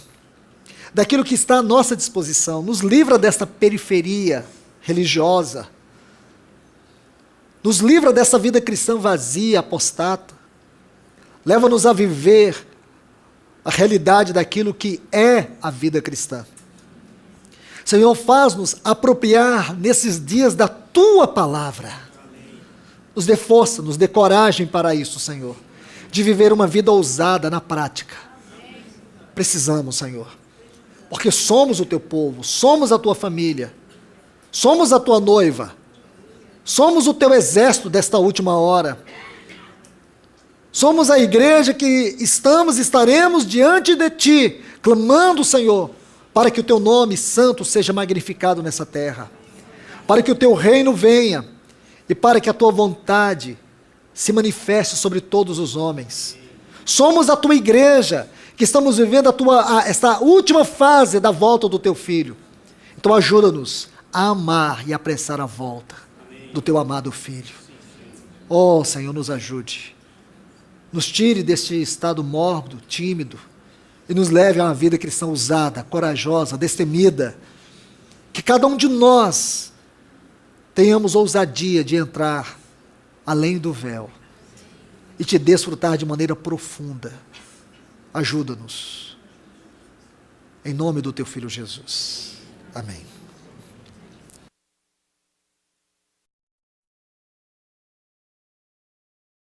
Speaker 1: daquilo que está à nossa disposição. Nos livra desta periferia religiosa, nos livra dessa vida cristã vazia, apostata, leva-nos a viver a realidade daquilo que é a vida cristã. Senhor, faz-nos apropriar nesses dias da Tua palavra. Nos dê força, nos dê coragem para isso, Senhor, de viver uma vida ousada na prática. Precisamos, Senhor, porque somos o Teu povo, somos a Tua família, somos a Tua noiva, somos o Teu exército desta última hora. Somos a igreja que estaremos diante de Ti, clamando, Senhor, para que o Teu nome santo seja magnificado nessa terra, para que o Teu reino venha e para que a Tua vontade se manifeste sobre todos os homens. Somos a Tua igreja, que estamos vivendo esta última fase da volta do Teu Filho. Então ajuda-nos a amar e apressar a volta do Teu amado Filho. Oh, Senhor, nos ajude. Nos tire deste estado mórbido, tímido, e nos leve a uma vida cristã ousada, corajosa, destemida. Que cada um de nós tenhamos ousadia de entrar além do véu e Te desfrutar de maneira profunda. Ajuda-nos. Em nome do Teu Filho Jesus. Amém.